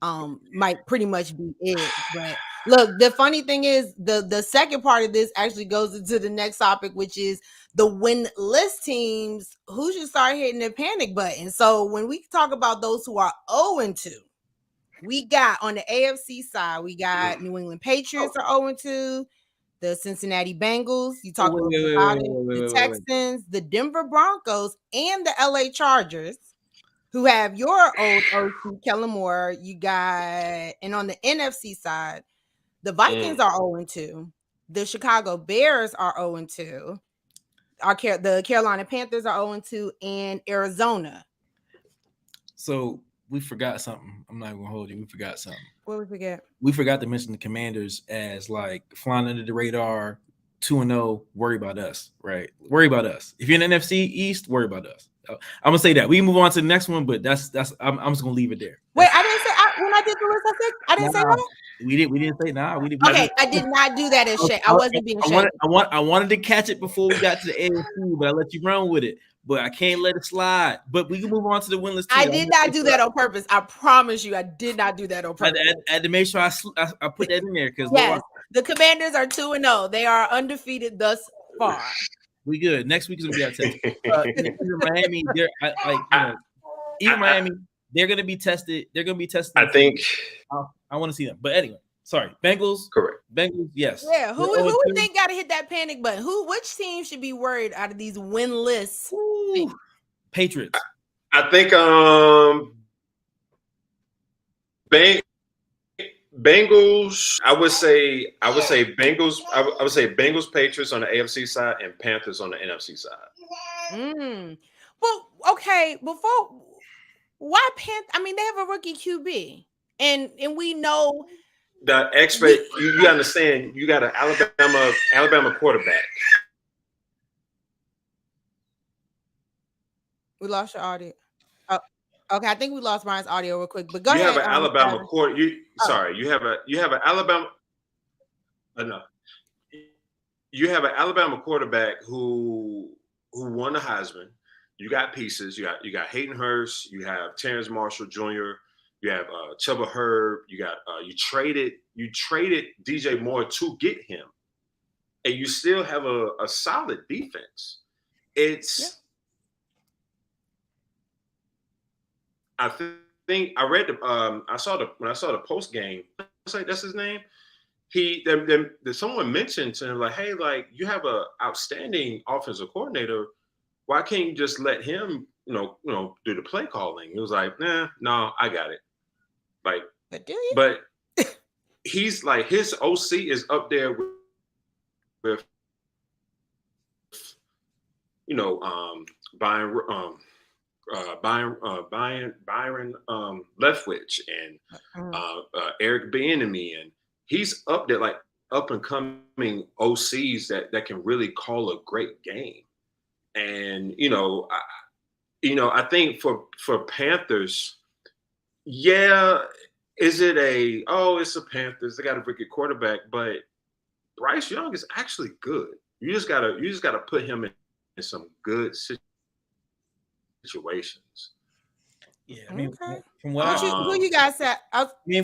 might pretty much be it. But look, the funny thing is the second part of this actually goes into the next topic, which is the winless teams who should start hitting the panic button. So when we talk about those who are 0-2, we got on the AFC side, we got New England Patriots are 0-2. The Cincinnati Bengals, you talk about the Texans, the Denver Broncos, and the LA Chargers, who have your old OC Kellen Moore. You got, and on the NFC side, the Vikings are 0-2. The Chicago Bears are 0-2. The Carolina Panthers are 0-2, and Arizona. So we forgot something. I'm not gonna hold you. We forgot something. What we forget? We forgot to mention the Commanders as like flying under the radar, 2-0. Worry about us, right? Worry about us. If you're in the NFC East, worry about us. I'm gonna say that. We can move on to the next one, but that's I'm just gonna leave it there. Wait, I didn't say when I did the list. I didn't say that. We didn't say nah. Okay, I did not do that as shit. I wasn't being shady. I wanted to catch it before we got to the AFC, but I let you run with it. But I can't let it slide. But we can move on to the winless team. I did not do that on purpose. I promise you, I did not do that on purpose. I had to make sure I put that in there because the Commanders are 2-0. They are undefeated thus far. We good. Next week is gonna be our test. Miami, Miami, they're gonna be tested. They're gonna be tested. I think I want to see them. But anyway, sorry, Bengals. Correct. Bengals. Yes. Yeah. Who we think got to hit that panic button? Which team should be worried out of these winless? Patriots. I think Bengals. I would say Bengals. I would say Bengals, Patriots on the AFC side, and Panthers on the NFC side. Well, okay, before why I mean, they have a rookie QB, and we know The expert, you understand, you got an Alabama quarterback. we lost your audio. Oh, okay, I think we lost Brian's audio real quick, but go You have ahead. an Alabama Savin. court. You have an Alabama. No, you have an Alabama quarterback who won the Heisman. You got pieces. You got Hayden Hurst. You have Terrence Marshall Jr. You have Chuba Herb. You got you traded DJ Moore to get him, and you still have a solid defense. It's I think I read the I saw the post game. That's his name. Someone mentioned to him like, hey, like you have a outstanding offensive coordinator. Why can't you just let him, do the play calling? He was like, no, I got it. Like, but do you? But he's like his OC is up there with Byron Leftwich and Eric Bieniemy, and he's up there like up and coming OCs that can really call a great game. And I think for Panthers, is it it's a Panthers, they got a rookie quarterback, but Bryce Young is actually good. You just gotta put him in some good situations. Yeah, I mean, okay. from what who you guys said?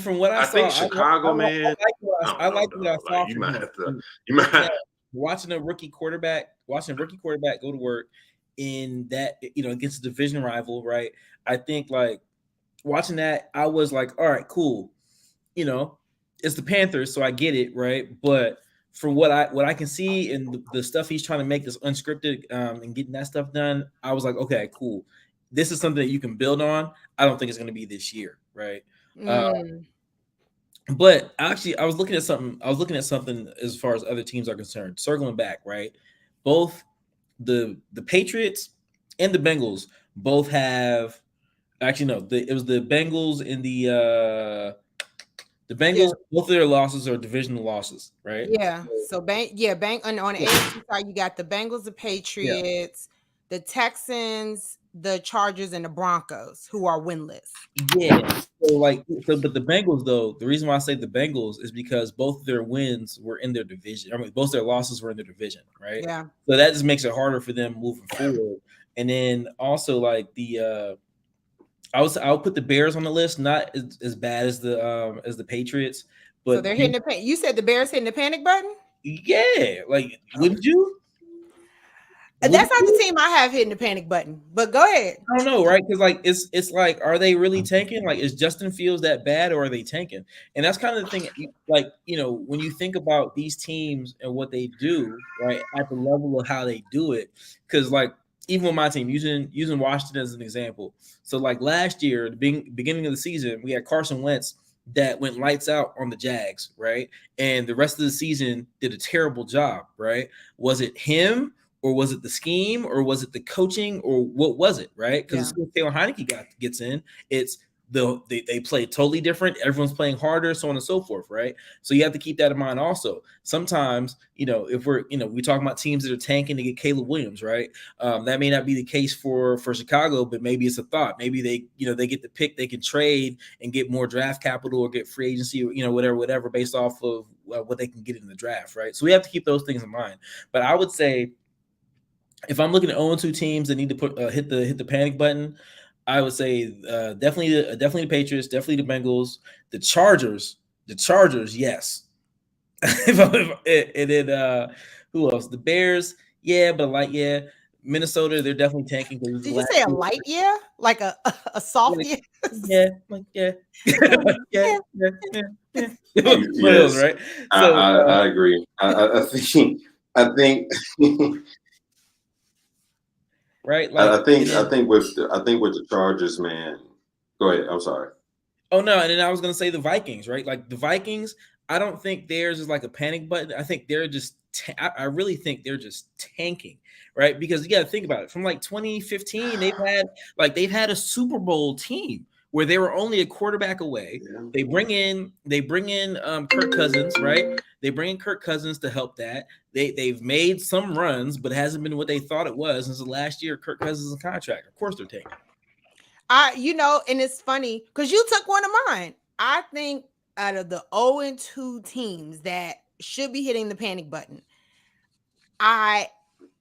From what I saw, think Chicago, man. I like what I saw. You might have watching a rookie quarterback go to work in that, against a division rival, right? I think like watching that, I was like, all right, cool. It's the Panthers, so I get it, right? But from what I can see and the stuff he's trying to make this unscripted and getting that stuff done, I was like, okay, cool. This is something that you can build on. I don't think it's going to be this year, right? But actually, I was looking at something as far as other teams are concerned. Circling back, right? Both the Patriots and the Bengals both have. Actually, no. It was the Bengals and the Bengals. Yeah. Both of their losses are divisional losses, right? Yeah. So on the AFC side, you got the Bengals, the Patriots, the Texans, the Chargers, and the Broncos, who are winless. Yeah. But the Bengals, though, the reason why I say the Bengals is because both of their wins were in their division. I mean, both their losses were in their division, right? Yeah. So that just makes it harder for them moving forward. And then also like I'll put the Bears on the list, not as bad as the Patriots, but so they're hitting you said the Bears hitting the panic button? Yeah, like wouldn't you? That's not the team I have hitting the panic button, but go ahead. I don't know, right? Because like it's like, are they really tanking? Like, is Justin Fields that bad, or are they tanking? And that's kind of the thing. Like, when you think about these teams and what they do, right, at the level of how they do it, because like even with my team, using Washington as an example. So like last year, the beginning of the season, we had Carson Wentz that went lights out on the Jags, right? And the rest of the season did a terrible job, right? Was it him? Or was it the scheme, or was it the coaching, or what was it, right? Because Taylor Heineke gets in, it's they play totally different. Everyone's playing harder, so on and so forth, right? So you have to keep that in mind. Also, sometimes if we're we talk about teams that are tanking to get Caleb Williams, right? That may not be the case for Chicago, but maybe it's a thought. Maybe they they get the pick, they can trade and get more draft capital or get free agency, whatever, based off of what they can get in the draft, right? So we have to keep those things in mind. But I would say, if I'm looking at 0-2 teams that need to hit the panic button, I would say definitely the Patriots, definitely the Bengals, the Chargers, yes. And then who else? The Bears, Minnesota, they're definling tanking. Did you say a light year, like a soft year? Yeah, like yeah. Yes. Right. So I agree. I think. Right, like I think with the Chargers, man. Go ahead. I'm sorry. Oh no, and then I was gonna say the Vikings, right? Like the Vikings, I don't think theirs is like a panic button. I think they're just I really think they're just tanking, right? Because you got to think about it. From like 2015, they've had a Super Bowl team where they were only a quarterback away. Yeah. They bring in Kirk Cousins, right? They bring in Kirk Cousins to help that. They've made some runs, but it hasn't been what they thought it was since the last year. Kirk Cousins is a contract. Of course, they're tanking. And it's funny because you took one of mine. I think out of the 0-2 teams that should be hitting the panic button,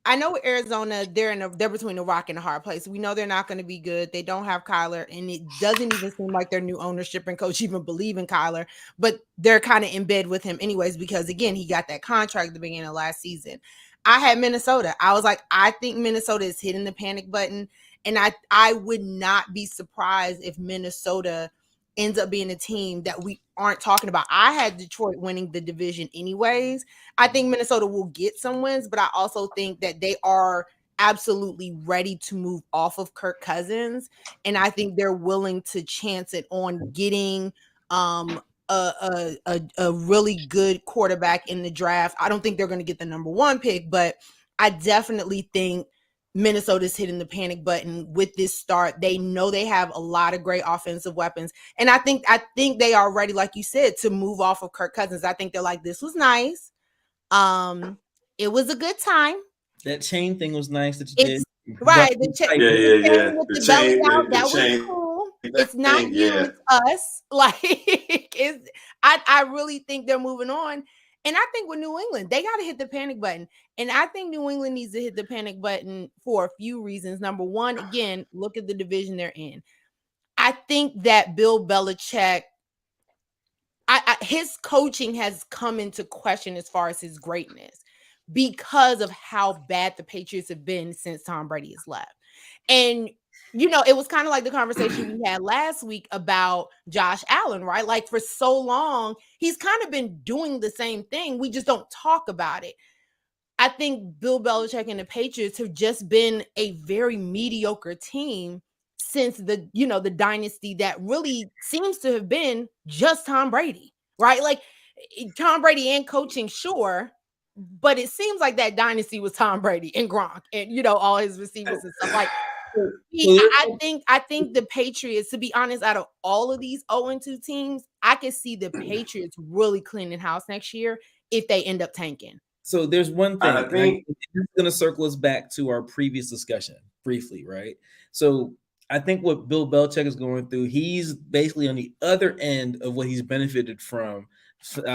I know Arizona, they're between a rock and a hard place. We know they're not going to be good. They don't have Kyler, and it doesn't even seem like their new ownership and coach even believe in Kyler, but they're kind of in bed with him anyways, because again, he got that contract at the beginning of last season. I had Minnesota. I was like, I think Minnesota is hitting the panic button, and I would not be surprised if Minnesota ends up being a team that we aren't talking about. I had Detroit winning the division anyways. I think Minnesota will get some wins, but I also think that they are absolutely ready to move off of Kirk Cousins. And I think they're willing to chance it on getting a really good quarterback in the draft. I don't think they're going to get the number 1 pick, but I definitely think Minnesota's hitting the panic button with this start. They know they have a lot of great offensive weapons. And I think they are ready, like you said, to move off of Kirk Cousins. I think they're like, this was nice. It was a good time. That chain thing was nice that you did. Right. The chain with the belly out, that was cool. It's not you, it's us. Like, I really think they're moving on. And I think with New England, they got to hit the panic button. And I think New England needs to hit the panic button for a few reasons. Number one, again, look at the division they're in. I think that Bill Belichick, his coaching has come into question as far as his greatness because of how bad the Patriots have been since Tom Brady has left. And it was kind of like the conversation we had last week about Josh Allen, right? Like for so long, he's kind of been doing the same thing. We just don't talk about it. I think Bill Belichick and the Patriots have just been a very mediocre team since the dynasty that really seems to have been just Tom Brady, right? Like Tom Brady and coaching, sure. But it seems like that dynasty was Tom Brady and Gronk and, all his receivers and stuff like I think the Patriots, to be honest, out of all of these 0-2 teams, I can see the Patriots really cleaning house next year if they end up tanking. So there's one thing. I think it's going to circle us back to our previous discussion briefly, right? So I think what Bill Belichick is going through, he's basically on the other end of what he's benefited from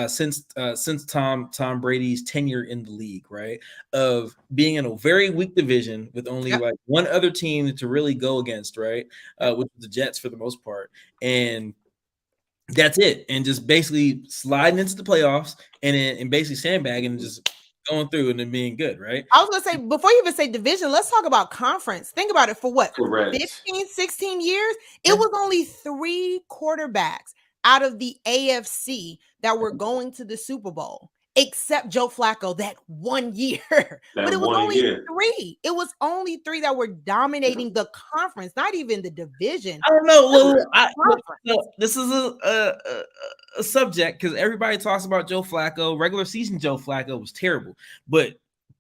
since Tom Brady's tenure in the league, right? Of being in a very weak division with only like one other team to really go against, right? Which is the Jets for the most part. And that's it. And just basically sliding into the playoffs and basically sandbagging and just going through and then being good, right? I was going to say, before you even say division, let's talk about conference. Think about it for what? Correct. 15, 16 years? It was only 3 quarterbacks out of the AFC that were going to the Super Bowl, except Joe Flacco that 1 year. But it was only 3. It was only 3 that were dominating the conference, not even the division. I don't know. This is a subject because everybody talks about Joe Flacco. Regular season Joe Flacco was terrible, but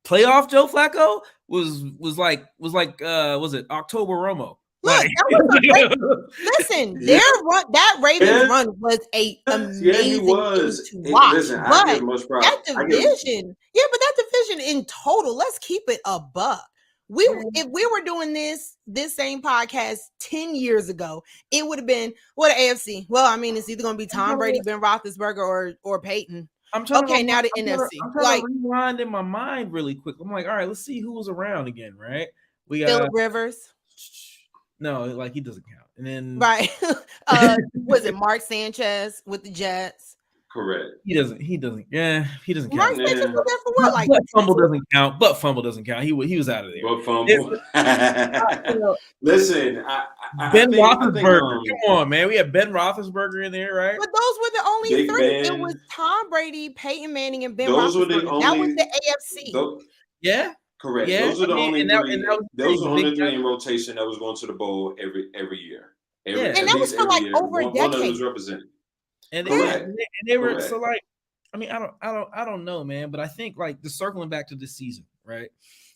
playoff Joe Flacco was it October Romo? Look, listen, that Ravens run was amazing to watch. Listen, that division, but that division in total, let's keep it a buck. If we were doing this same podcast 10 years ago, it would have been what AFC. Well, I mean, it's either going to be Tom Brady, Ben Roethlisberger, or Peyton. I'm trying now the NFC. I'm trying to rewind in my mind really quick. I'm like, all right, let's see who was around again, right? We got Phillip Rivers. No, like he doesn't count. And then was it Mark Sanchez with the Jets? Correct. He doesn't. Yeah, he doesn't count. Mark Sanchez was there for what? Like Butt fumble doesn't count. Butt fumble doesn't count. He was out of there. Butt fumble. Listen, Ben Roethlisberger. Come on, man. We have Ben Roethlisberger in there, right? But those were the only Big 3. Ben. It was Tom Brady, Peyton Manning, and Ben Roethlisberger. That was the AFC. Yeah. Correct. Yeah, those are the only 3. Those are the only 3 in rotation that was going to the bowl every year. And that was for like over a decade. One of them was represented. And they were so like I mean, I don't know, man. But I think like the circling back to this season, right?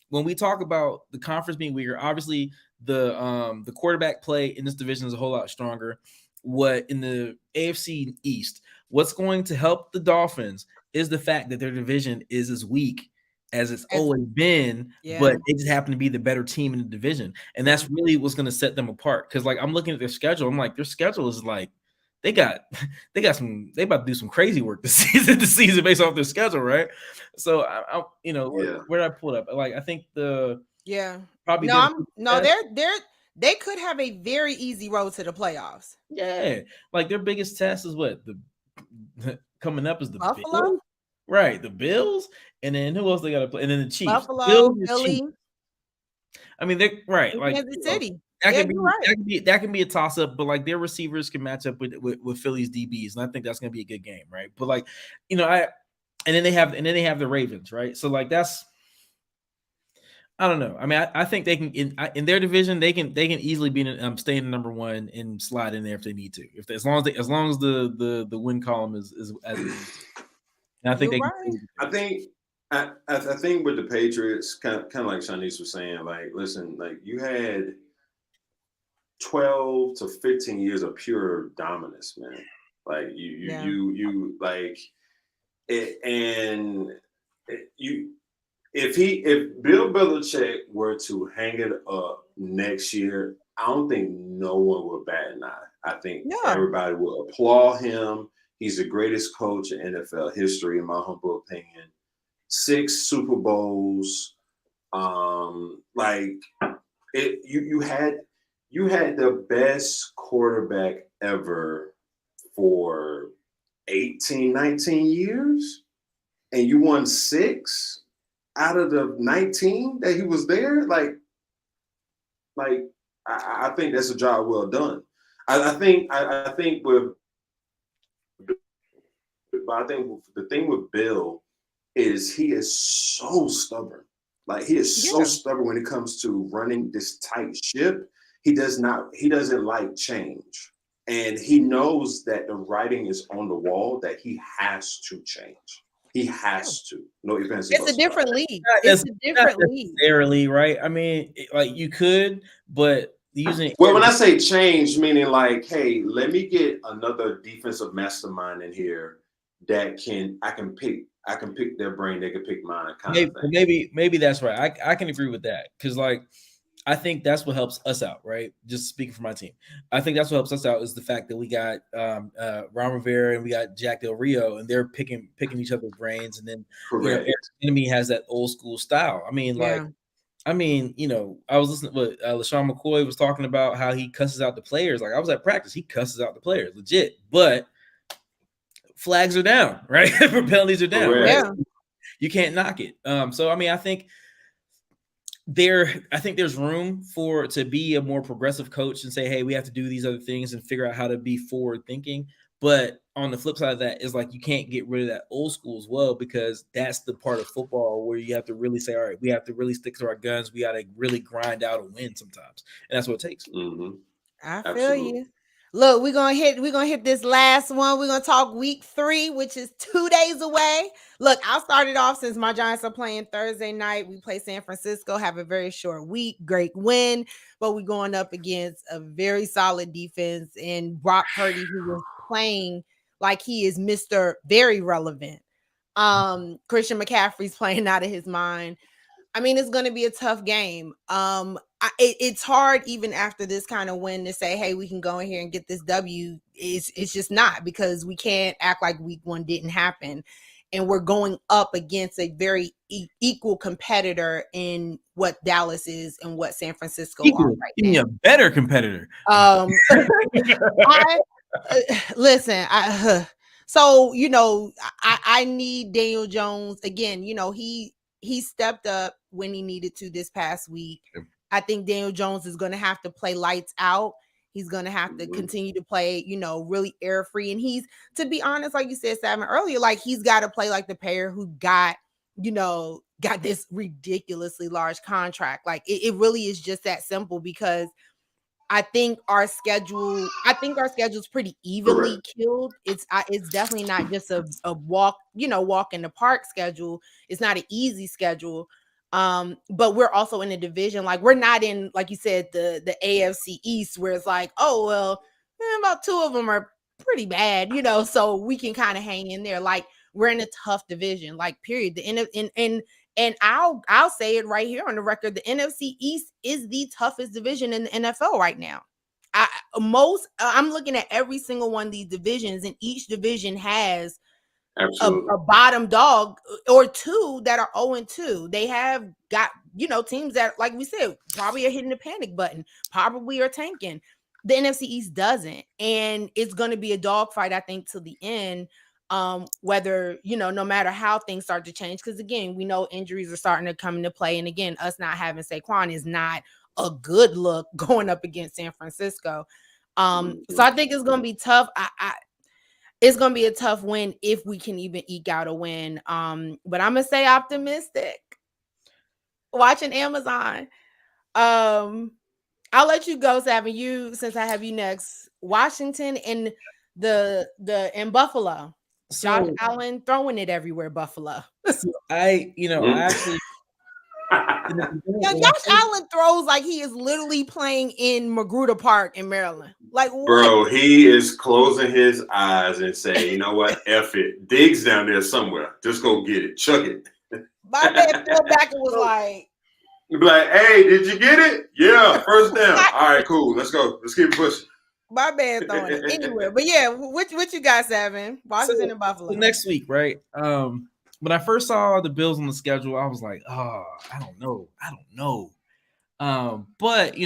When we talk about the conference being weaker, obviously the quarterback play in this division is a whole lot stronger. What in the AFC East, what's going to help the Dolphins is the fact that their division is as weak as it's always been, but they just happen to be the better team in the division. And that's really what's going to set them apart. Because like I'm looking at their schedule, I'm like, their schedule is like they about to do some crazy work this season based off their schedule, right? So I where did I pull it up? Like I think probably they could have a very easy road to the playoffs. Yeah, like their biggest test is what the coming up is the Buffalo, Bills? Right? The Bills, and then who else they got to play? And then the Chiefs, Buffalo, Philly. I mean, they're right, like Kansas City. That can be a toss up, but like their receivers can match up with Philly's DBs, and I think that's going to be a good game, right? But like, and then they have the Ravens, right? So like that's, I don't know. I mean, I think they can in their division they can easily be stay in number one and slide in there if they need to. As long as the win column is as it is. And I think I think with the Patriots, kind of like Sha'Niece was saying, like, listen, like you had 12 to 15 years of pure dominance, man. Like you like it, and if Bill Belichick were to hang it up next year, I don't think no one would bat an eye. I think everybody will applaud him. He's the greatest coach in NFL history, in my humble opinion. 6 Super Bowls. You had the best quarterback ever for 18, 19 years, and you won 6 out of the 19 that he was there. Like I think that's a job well done. I think the thing with Bill is he is so stubborn. Like he is so stubborn when it comes to running this tight ship. He doesn't like change. And he knows that the writing is on the wall that he has to change. He has to. No offense. It's a different league. It's a different league. Necessarily, right? I mean, like you could, but using when I say change, meaning like, hey, let me get another defensive mastermind in here that I can pick their brain, they can pick mine. Maybe that's right. I can agree with that because like I think that's what helps us out, right? Just speaking for my team, I think that's what helps us out is the fact that we got Ron Rivera and we got Jack Del Rio, and they're picking each other's brains, and then Enemy has that old school style. I mean, I was listening to what LaShawn McCoy was talking about how he cusses out the players. Like I was at practice, he cusses out the players, legit, but flags are down, right? For penalties are down. Right? You can't knock it. So I mean, I think there's room to be a more progressive coach and say, hey, we have to do these other things and figure out how to be forward thinking. But on the flip side of that is like you can't get rid of that old school as well, because that's the part of football where you have to really say, all right, we have to really stick to our guns. We got to really grind out a win sometimes, and that's what it takes. Mm-hmm. I feel you. Look, we're gonna hit this last one. We're gonna talk week 3, which is 2 days away. Look, I'll start it off since my Giants are playing Thursday night. We play San Francisco, have a very short week, great win, but we're going up against a very solid defense and Brock Purdy, who was playing like he is Mr. Very Relevant. Christian McCaffrey's playing out of his mind. I mean, it's going to be a tough game. It's hard even after this kind of win to say, hey, we can go in here and get this W. It's just not, because we can't act like week 1 didn't happen. And we're going up against a very equal competitor in what Dallas is and what San Francisco are right now. A better competitor. Listen, so, I need Daniel Jones again. He stepped up when he needed to this past week. I think Daniel Jones is going to have to play lights out. He's going to have to continue to play, really air free. And he's, to be honest, like you said, Savin, earlier, like he's got to play like the player who got this ridiculously large contract. Like it really is just that simple, because I think our schedule's pretty evenly killed. It's definitely not just a walk in the park schedule. It's not an easy schedule. But we're also in a division, like we're not in, like you said, the AFC East, where it's like, oh well, about 2 of them are pretty bad, so we can kind of hang in there. Like we're in a tough division, like period. And I'll say it right here on the record, the NFC East is the toughest division in the NFL right now. I'm looking at every single one of these divisions, and each division has a bottom dog or 2 that are 0-2. They have got, teams that, like we said, probably are hitting the panic button, probably are tanking. The NFC East doesn't. And it's going to be a dogfight, I think, to the end. Whether, no matter how things start to change, because again, we know injuries are starting to come into play. And again, us not having Saquon is not a good look going up against San Francisco. So I think it's going to be tough. It's going to be a tough win if we can even eke out a win. But I'm going to say optimistic. Watching Amazon. I'll let you go, Savin. Since I have you next. Washington and in Buffalo. Josh Allen throwing it everywhere, Buffalo. I actually Josh Allen throws like he is literally playing in Magruder Park in Maryland. Like, bro, he is closing his eyes and saying, you know what, F it. Diggs down there somewhere. Just go get it. Chuck it. My man Phil Backer was like, be like, hey, did you get it? Yeah, first down. All right, cool. Let's go. Let's keep pushing. My man throwing it anywhere. But yeah, what you got, Savin? Washington and Buffalo. So next week, right? When I first saw the Bills on the schedule, I was like, oh, I don't know. But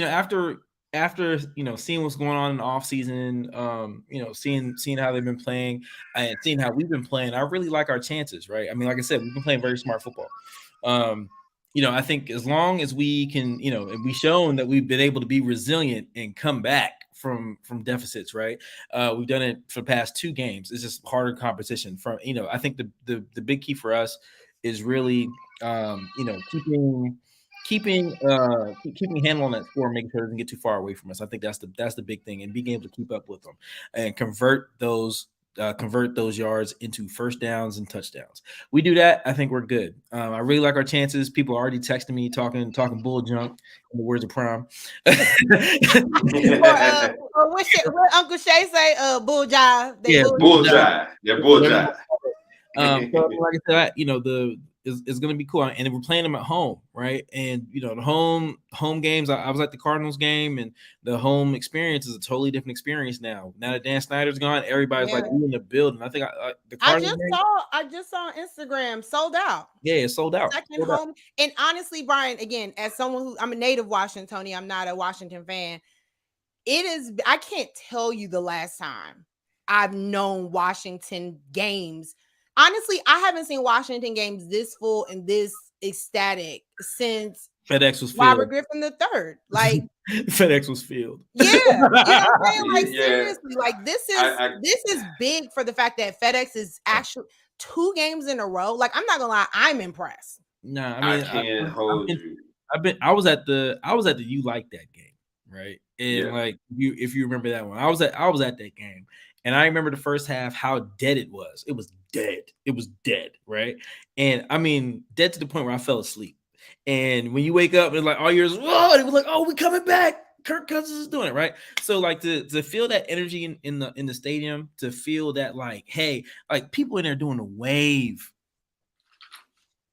after seeing what's going on in the offseason, seeing how they've been playing and seeing how we've been playing, I really like our chances, right? I mean, like I said, we've been playing very smart football. I think as long as we can, and we've shown that we've been able to be resilient and come back from deficits, right? We've done it for the past 2 games. It's just harder competition from, I think the big key for us is really, keeping handle on that score, making sure it doesn't get too far away from us. I think that's the big thing, and being able to keep up with them and convert those yards into first downs and touchdowns. We do that, I think we're good. I really like our chances. People are already texting me, talking bull junk, in the words of Prime. What Uncle Shay say? Bull jive. Bull jive. Yeah, bull jive. So like I said, it's going to be cool, and we're playing them at home, right? And the home games. I was at the Cardinals game, and the home experience is a totally different experience now. Now that Dan Snyder's gone, everybody's like in the building. I think the Cardinals I just saw on Instagram sold out. Yeah, it's sold out. Second home, and honestly, Brian, again, as someone who I'm a native Washingtonian, I'm not a Washington fan. It is. I can't tell you the last time I've known Washington games. Honestly, I haven't seen Washington games this full and this ecstatic since FedEx was filled. Robert Griffin III. Like FedEx was filled. Yeah, you know what I'm saying? Like seriously, like this is big for the fact that FedEx is actually 2 games in a row. Like I'm not gonna lie, I'm impressed. No, I mean I can't hold you. I was at the You Like That game, right? And like if you remember that one, I was at that game. And I remember the first half, how dead it was. It was dead. It was dead, right? And I mean, dead to the point where I fell asleep. And when you wake up, it's like all yours, whoa, and it was like, oh, we coming back. Kirk Cousins is doing it, right? So like to feel that energy in the stadium, to feel that like, hey, like people in there doing a wave.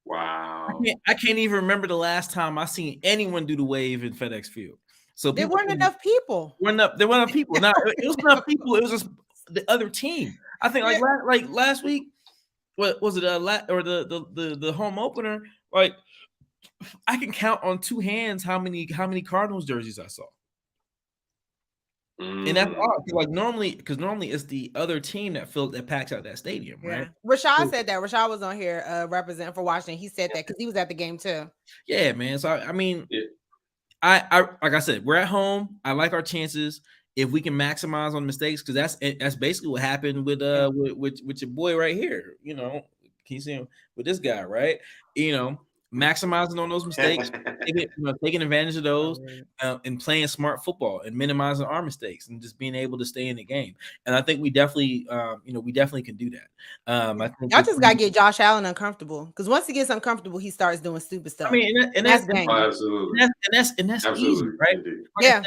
Wow. I can't even remember the last time I seen anyone do the wave in FedEx Field. So there weren't enough people. There weren't enough people. Now it was enough people. It was just the other team. I think like last week, what was it? The home opener. Like I can count on 2 hands how many Cardinals jerseys I saw. And that's odd. Like normally it's the other team that packs out that stadium, right? Rashad said that. Rashad was on here representing for Washington. He said that because he was at the game too. Yeah, man. So I mean, I like I said, we're at home. I like our chances. If we can maximize on mistakes, because that's basically what happened with your boy right here. Can you see him with this guy, right? maximizing on those mistakes, taking advantage of those, and playing smart football and minimizing our mistakes and just being able to stay in the game. And I think we definitely, we definitely can do that. I think y'all just gotta get Josh Allen uncomfortable, because once he gets uncomfortable, he starts doing stupid stuff. I mean, that's game. Absolutely, and that's easy, right? Yeah,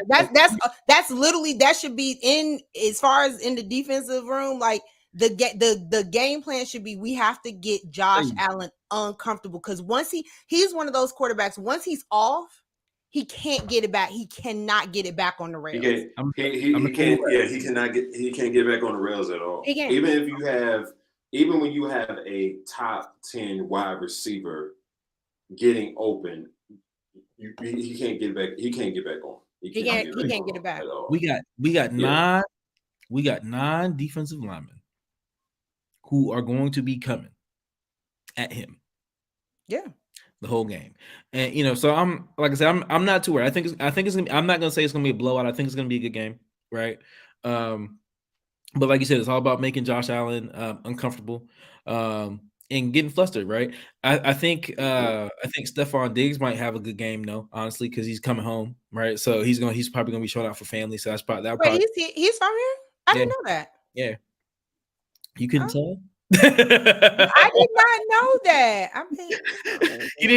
that's literally, that should be in, as far as in the defensive room, like the game plan should be, we have to get Josh Allen uncomfortable, because once he's one of those quarterbacks, once he's off, he can't get it back. He cannot get it back on the rails. He can't. Yeah, he can't get back on the rails at all. Even when you have a top 10 wide receiver getting open, he can't get back. He can't get back on. He can't get it back. We got 9 defensive linemen who are going to be coming at him. Yeah. The whole game. And so I'm, like I said, I'm not too worried. I think it's gonna be, I'm not gonna say it's gonna be a blowout. I think it's gonna be a good game, right? But like you said, it's all about making Josh Allen uncomfortable and getting flustered, right? I think Stephon Diggs might have a good game, though, honestly, because he's coming home, right? So he's probably gonna be showing out for family. So that's probably that. Wait, he's from here? I didn't know that. Yeah, you couldn't tell. I did not know that. I mean, you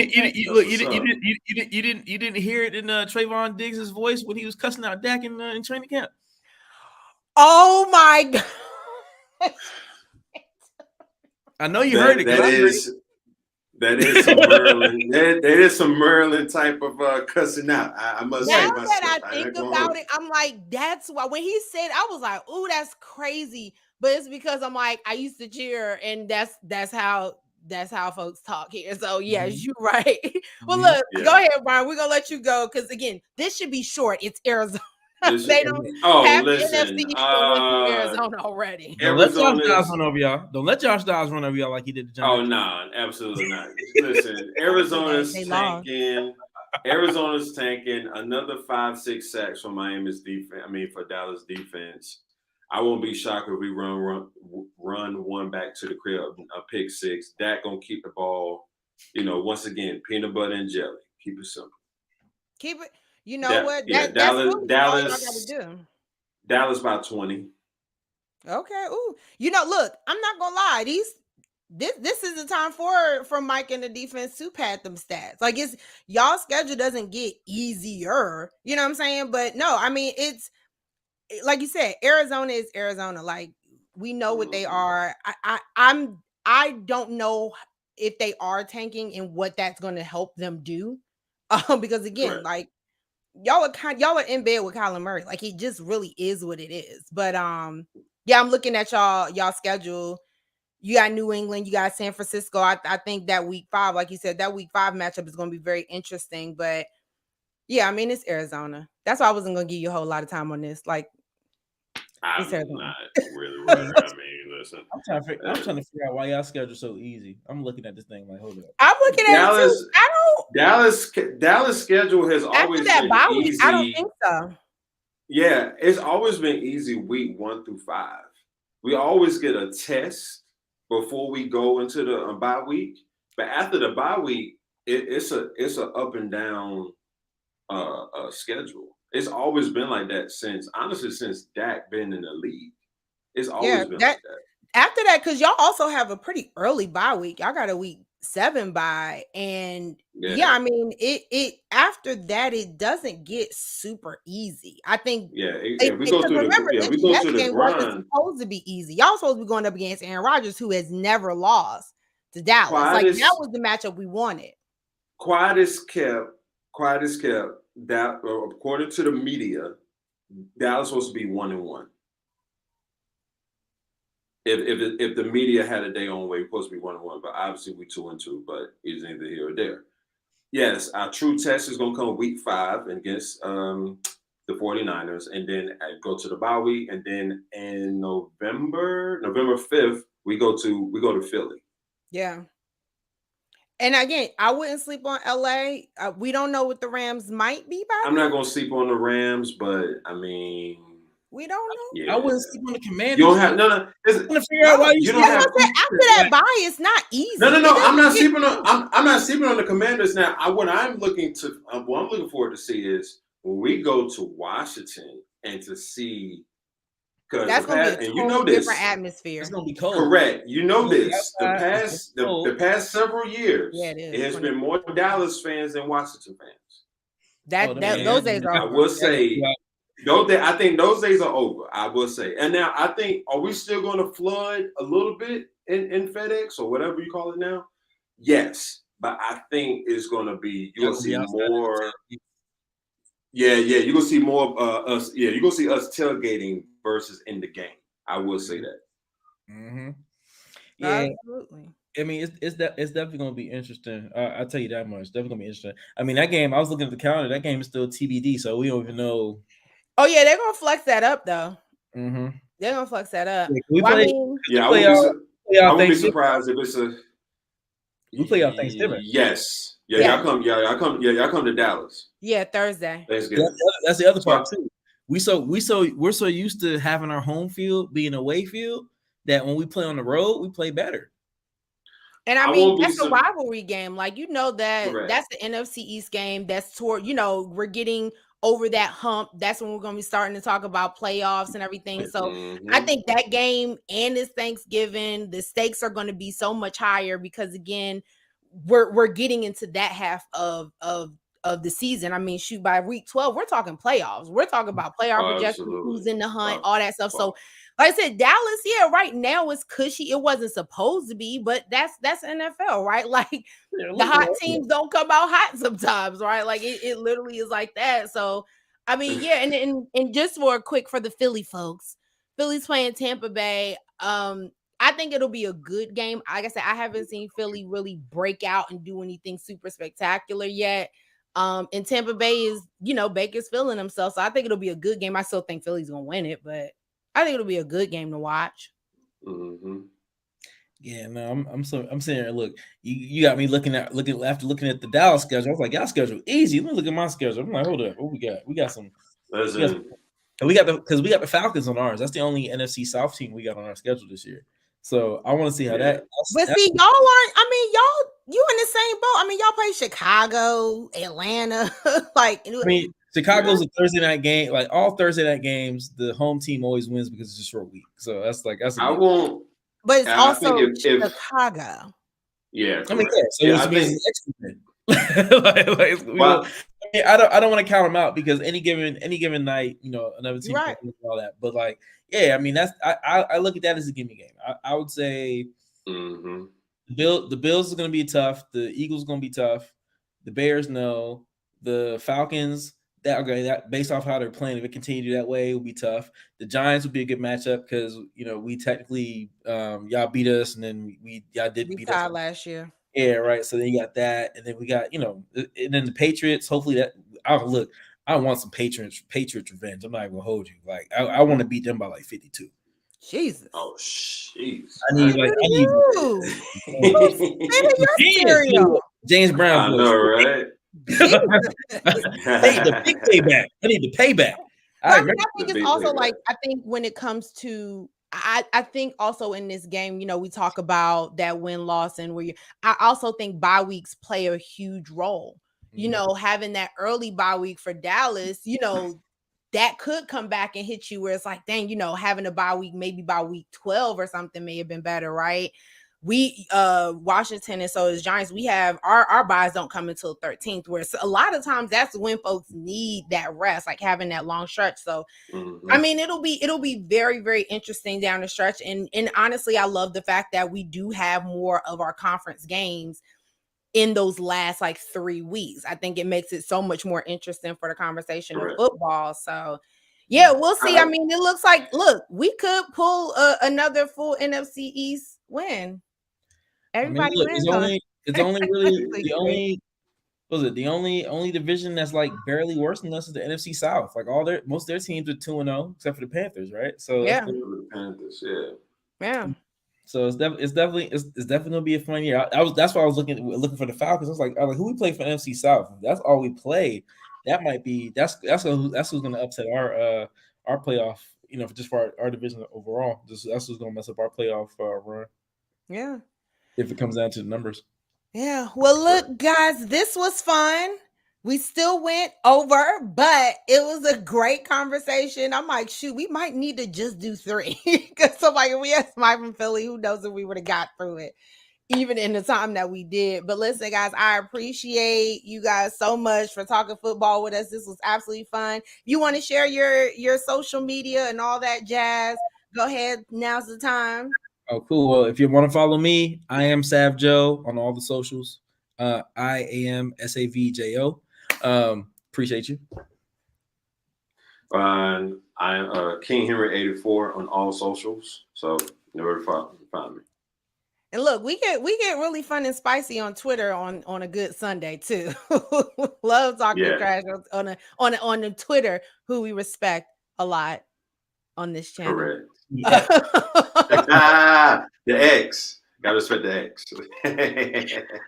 didn't hear it in Trayvon Diggs' voice when he was cussing out Dak in training camp. Oh my God! I know you heard it. That is some Merlin. That is some Merlin type of cussing out. I must say. Now that I think about it, I'm like, that's why when he said, I was like, "Ooh, that's crazy." But it's because I'm like, I used to cheer, and that's how folks talk here. So yes, you're right. Well, look, go ahead, Brian. We're gonna let you go, because again, this should be short. It's Arizona. They don't have listen, NFC East from Arizona already. Don't let Josh Dobbs run over y'all. Don't let Josh Dobbs run over y'all like he did to John. Oh no, absolutely not. Listen, Arizona's tanking. Arizona's tanking. Another 5-6 sacks for Miami's defense. I mean, for Dallas defense. I won't be shocked if we run one back to the crib, a pick 6. Dak gonna keep the ball. Once again, peanut butter and jelly. Keep it simple. Keep it. You know what? Dallas by 20. Okay. Ooh. Look, I'm not gonna lie. This is the time for Mike and the defense to pad them stats. Like, it's y'all schedule doesn't get easier. You know what I'm saying? But no, I mean, it's like you said, Arizona is Arizona. Like, we know what they are. I don't know if they are tanking and what that's going to help them do. Because again, like, y'all are in bed with Kyler Murray. Like, it just really is what it is. But yeah, I'm looking at y'all schedule. You got New England, you got San Francisco. I think that week 5, like you said, that week 5 matchup is going to be very interesting. But yeah, I mean, it's Arizona. That's why I wasn't going to give you a whole lot of time on this. Like, I'm not really worried. I mean, listen. I'm trying to figure out why y'all schedule so easy. I'm looking at this thing like, hold up. I'm looking at Dallas, it too. Dallas schedule has always been easy. I don't think so. Yeah, it's always been easy week 1 through 5. We always get a test before we go into the bye week. But after the bye week, it's a up and down schedule. It's always been like that since Dak been in the league. It's always been like that. After that, because y'all also have a pretty early bye week. Y'all got a week 7 bye, and I mean, it after that, it doesn't get super easy. I think we go through the grind. Wasn't supposed to be easy. Y'all supposed to be going up against Aaron Rodgers, who has never lost to Dallas. That was the matchup we wanted. Quiet is kept. That according to the media, Dallas supposed to be 1-1. If the media had a day on way, we're supposed to be 1-1, but obviously we 2-2. But it's neither here or there. Yes, our true test is gonna come week 5 against the 49ers, and then go to the bye week, and then in November 5th, we go to Philly. Yeah. And again, I wouldn't sleep on LA. We don't know what the Rams might be by. I'm not gonna sleep on the Rams, but I mean, We don't know. I wouldn't sleep on the Commanders. You don't have no. I'm gonna figure out why you don't have. After that bye, it's not easy. No. I'm not sleeping on. I'm not sleeping on the Commanders now. What I'm looking forward to see is when we go to Washington and to see. That's gonna be a totally different atmosphere. It's gonna be cold. Correct. You know this. The past several years, it has been more Dallas fans than Washington fans. Those days are. I will say. I think those days are over. I will say, and now I think, are we still going to flood a little bit in FedEx or whatever you call it now? Yes, but I think it's going to be you're going to see more. Yeah, you're going to see more of us. Yeah, you're going to see us tailgating versus in the game. I will say that. Mm-hmm. Yeah, absolutely. I mean, it's definitely going to be interesting. I'll tell you that much. It's definitely going to be interesting. I mean, that game. I was looking at the calendar. That game is still TBD, so we don't even know. Oh yeah, they're gonna flex that up though. Mm-hmm. They're gonna flex that up. I wouldn't be surprised if it's a. We play on Thanksgiving. Yes. Y'all come to Dallas. Yeah, Thursday. Thanksgiving. That's the other part too. We're so used to having our home field being away field that when we play on the road, we play better. And I mean, that's a rivalry game. Like, that's the NFC East game. That's toward, we're getting over that hump. That's when we're going to be starting to talk about playoffs and everything. So I think that game and this Thanksgiving, the stakes are going to be so much higher because, again, we're getting into that half of the season. I mean, shoot, by week 12, we're talking playoffs. We're talking about playoff projections, who's in the hunt, all that stuff. So, like I said, Dallas, right now it's cushy. It wasn't supposed to be, but that's NFL, right? Like the hot teams don't come out hot sometimes, right? Like it literally is like that. So, I mean, and just for the Philly folks, Philly's playing Tampa Bay. I think it'll be a good game. Like I said, I haven't seen Philly really break out and do anything super spectacular yet. And Tampa Bay is, Baker's feeling himself. So I think it'll be a good game. I still think Philly's gonna win it, but I think it'll be a good game to watch. Mm-hmm. Yeah, no, I'm sitting there. Look, you got me looking at the Dallas schedule. I was like, y'all schedule easy. Let me look at my schedule. I'm like, hold up, what we got? We got some. We got the Falcons on ours. That's the only NFC South team we got on our schedule this year. So I want to see how that. But see, y'all aren't. I mean, you in the same boat. I mean, y'all play Chicago, Atlanta, Chicago's a Thursday night game. Like all Thursday night games, the home team always wins because it's a short week. So that's. I won't. But it's also Chicago. Yeah. I mean, I think I don't want to count them out because any given night, another team can do all that. But I mean, that's I look at that as a gimme game. I would say the Bills is going to be tough. The Eagles are going to be tough. The Bears, no. The Falcons, that based off how they're playing, if it continue that way, it will be tough. The Giants would be a good matchup because we technically y'all beat us, and then y'all did beat us last year. Yeah, right. So then you got that, and then we got and then the Patriots. Hopefully that I want some Patriots revenge. I'm not even gonna hold you. Like I want to beat them by 52. Jesus. Oh, jeez. I need James Brown. I know, right? I need the big payback. I need the payback. I think it's also I think when it comes to I think also in this game, we talk about that win-loss and I also think bye weeks play a huge role. Having that early bye week for Dallas, that could come back and hit you where it's like, dang, having a bye week, maybe by week 12 or something may have been better, right? We Washington and so is Giants, we have our buys don't come until 13th, where a lot of times that's when folks need that rest, like having that long stretch. So I mean, it'll be very, very interesting down the stretch. And honestly, I love the fact that we do have more of our conference games in those last 3 weeks. I think it makes it so much more interesting for the conversation of football. So yeah, we'll see. I mean, it looks like we could pull another full NFC East win. Everybody wins. It's only really the only division that's barely worse than us is the NFC South. Most of their teams are 2-0 except for the Panthers, right? So the Panthers, yeah. So it's definitely gonna be a fun year. That's why I was looking for the Falcons. I was like, who we play for NFC South? If that's all we play. That might be that's who's gonna upset our playoff just for our division overall. That's what's gonna mess up our playoff run. Yeah. If it comes down to the numbers. Yeah. Well, look, guys, this was fun. We still went over, but it was a great conversation. I'm like, shoot, we might need to just do 3 because somebody we had somebody from Philly, who knows if we would have got through it, even in the time that we did. But listen, guys, I appreciate you guys so much for talking football with us. This was absolutely fun. If you want to share your social media and all that jazz, go ahead. Now's the time. Oh, cool. Well, if you want to follow me, I am Sav Joe on all the socials. I am SAVJO. Appreciate you. I'm King Henry 84 on all socials. So you know where to find me. And look, we get really fun and spicy on Twitter on a good Sunday too. Love talking trash on the Twitter, who we respect a lot on this channel. Correct. The X. Gotta respect the X.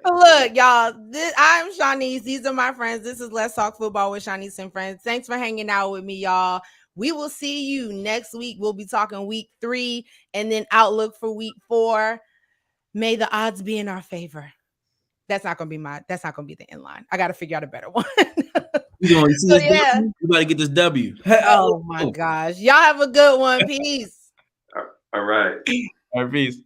Look, y'all, I'm Sha'Niece. These are my friends. This is Let's Talk Football with Sha'Niece and Friends. Thanks for hanging out with me, y'all. We will see you next week. We'll be talking week 3 and then outlook for week 4. May the odds be in our favor. That's not gonna be the end line. I gotta figure out a better one. You gotta get this W. Oh my gosh. Y'all have a good one. Peace. All right. All right, peace.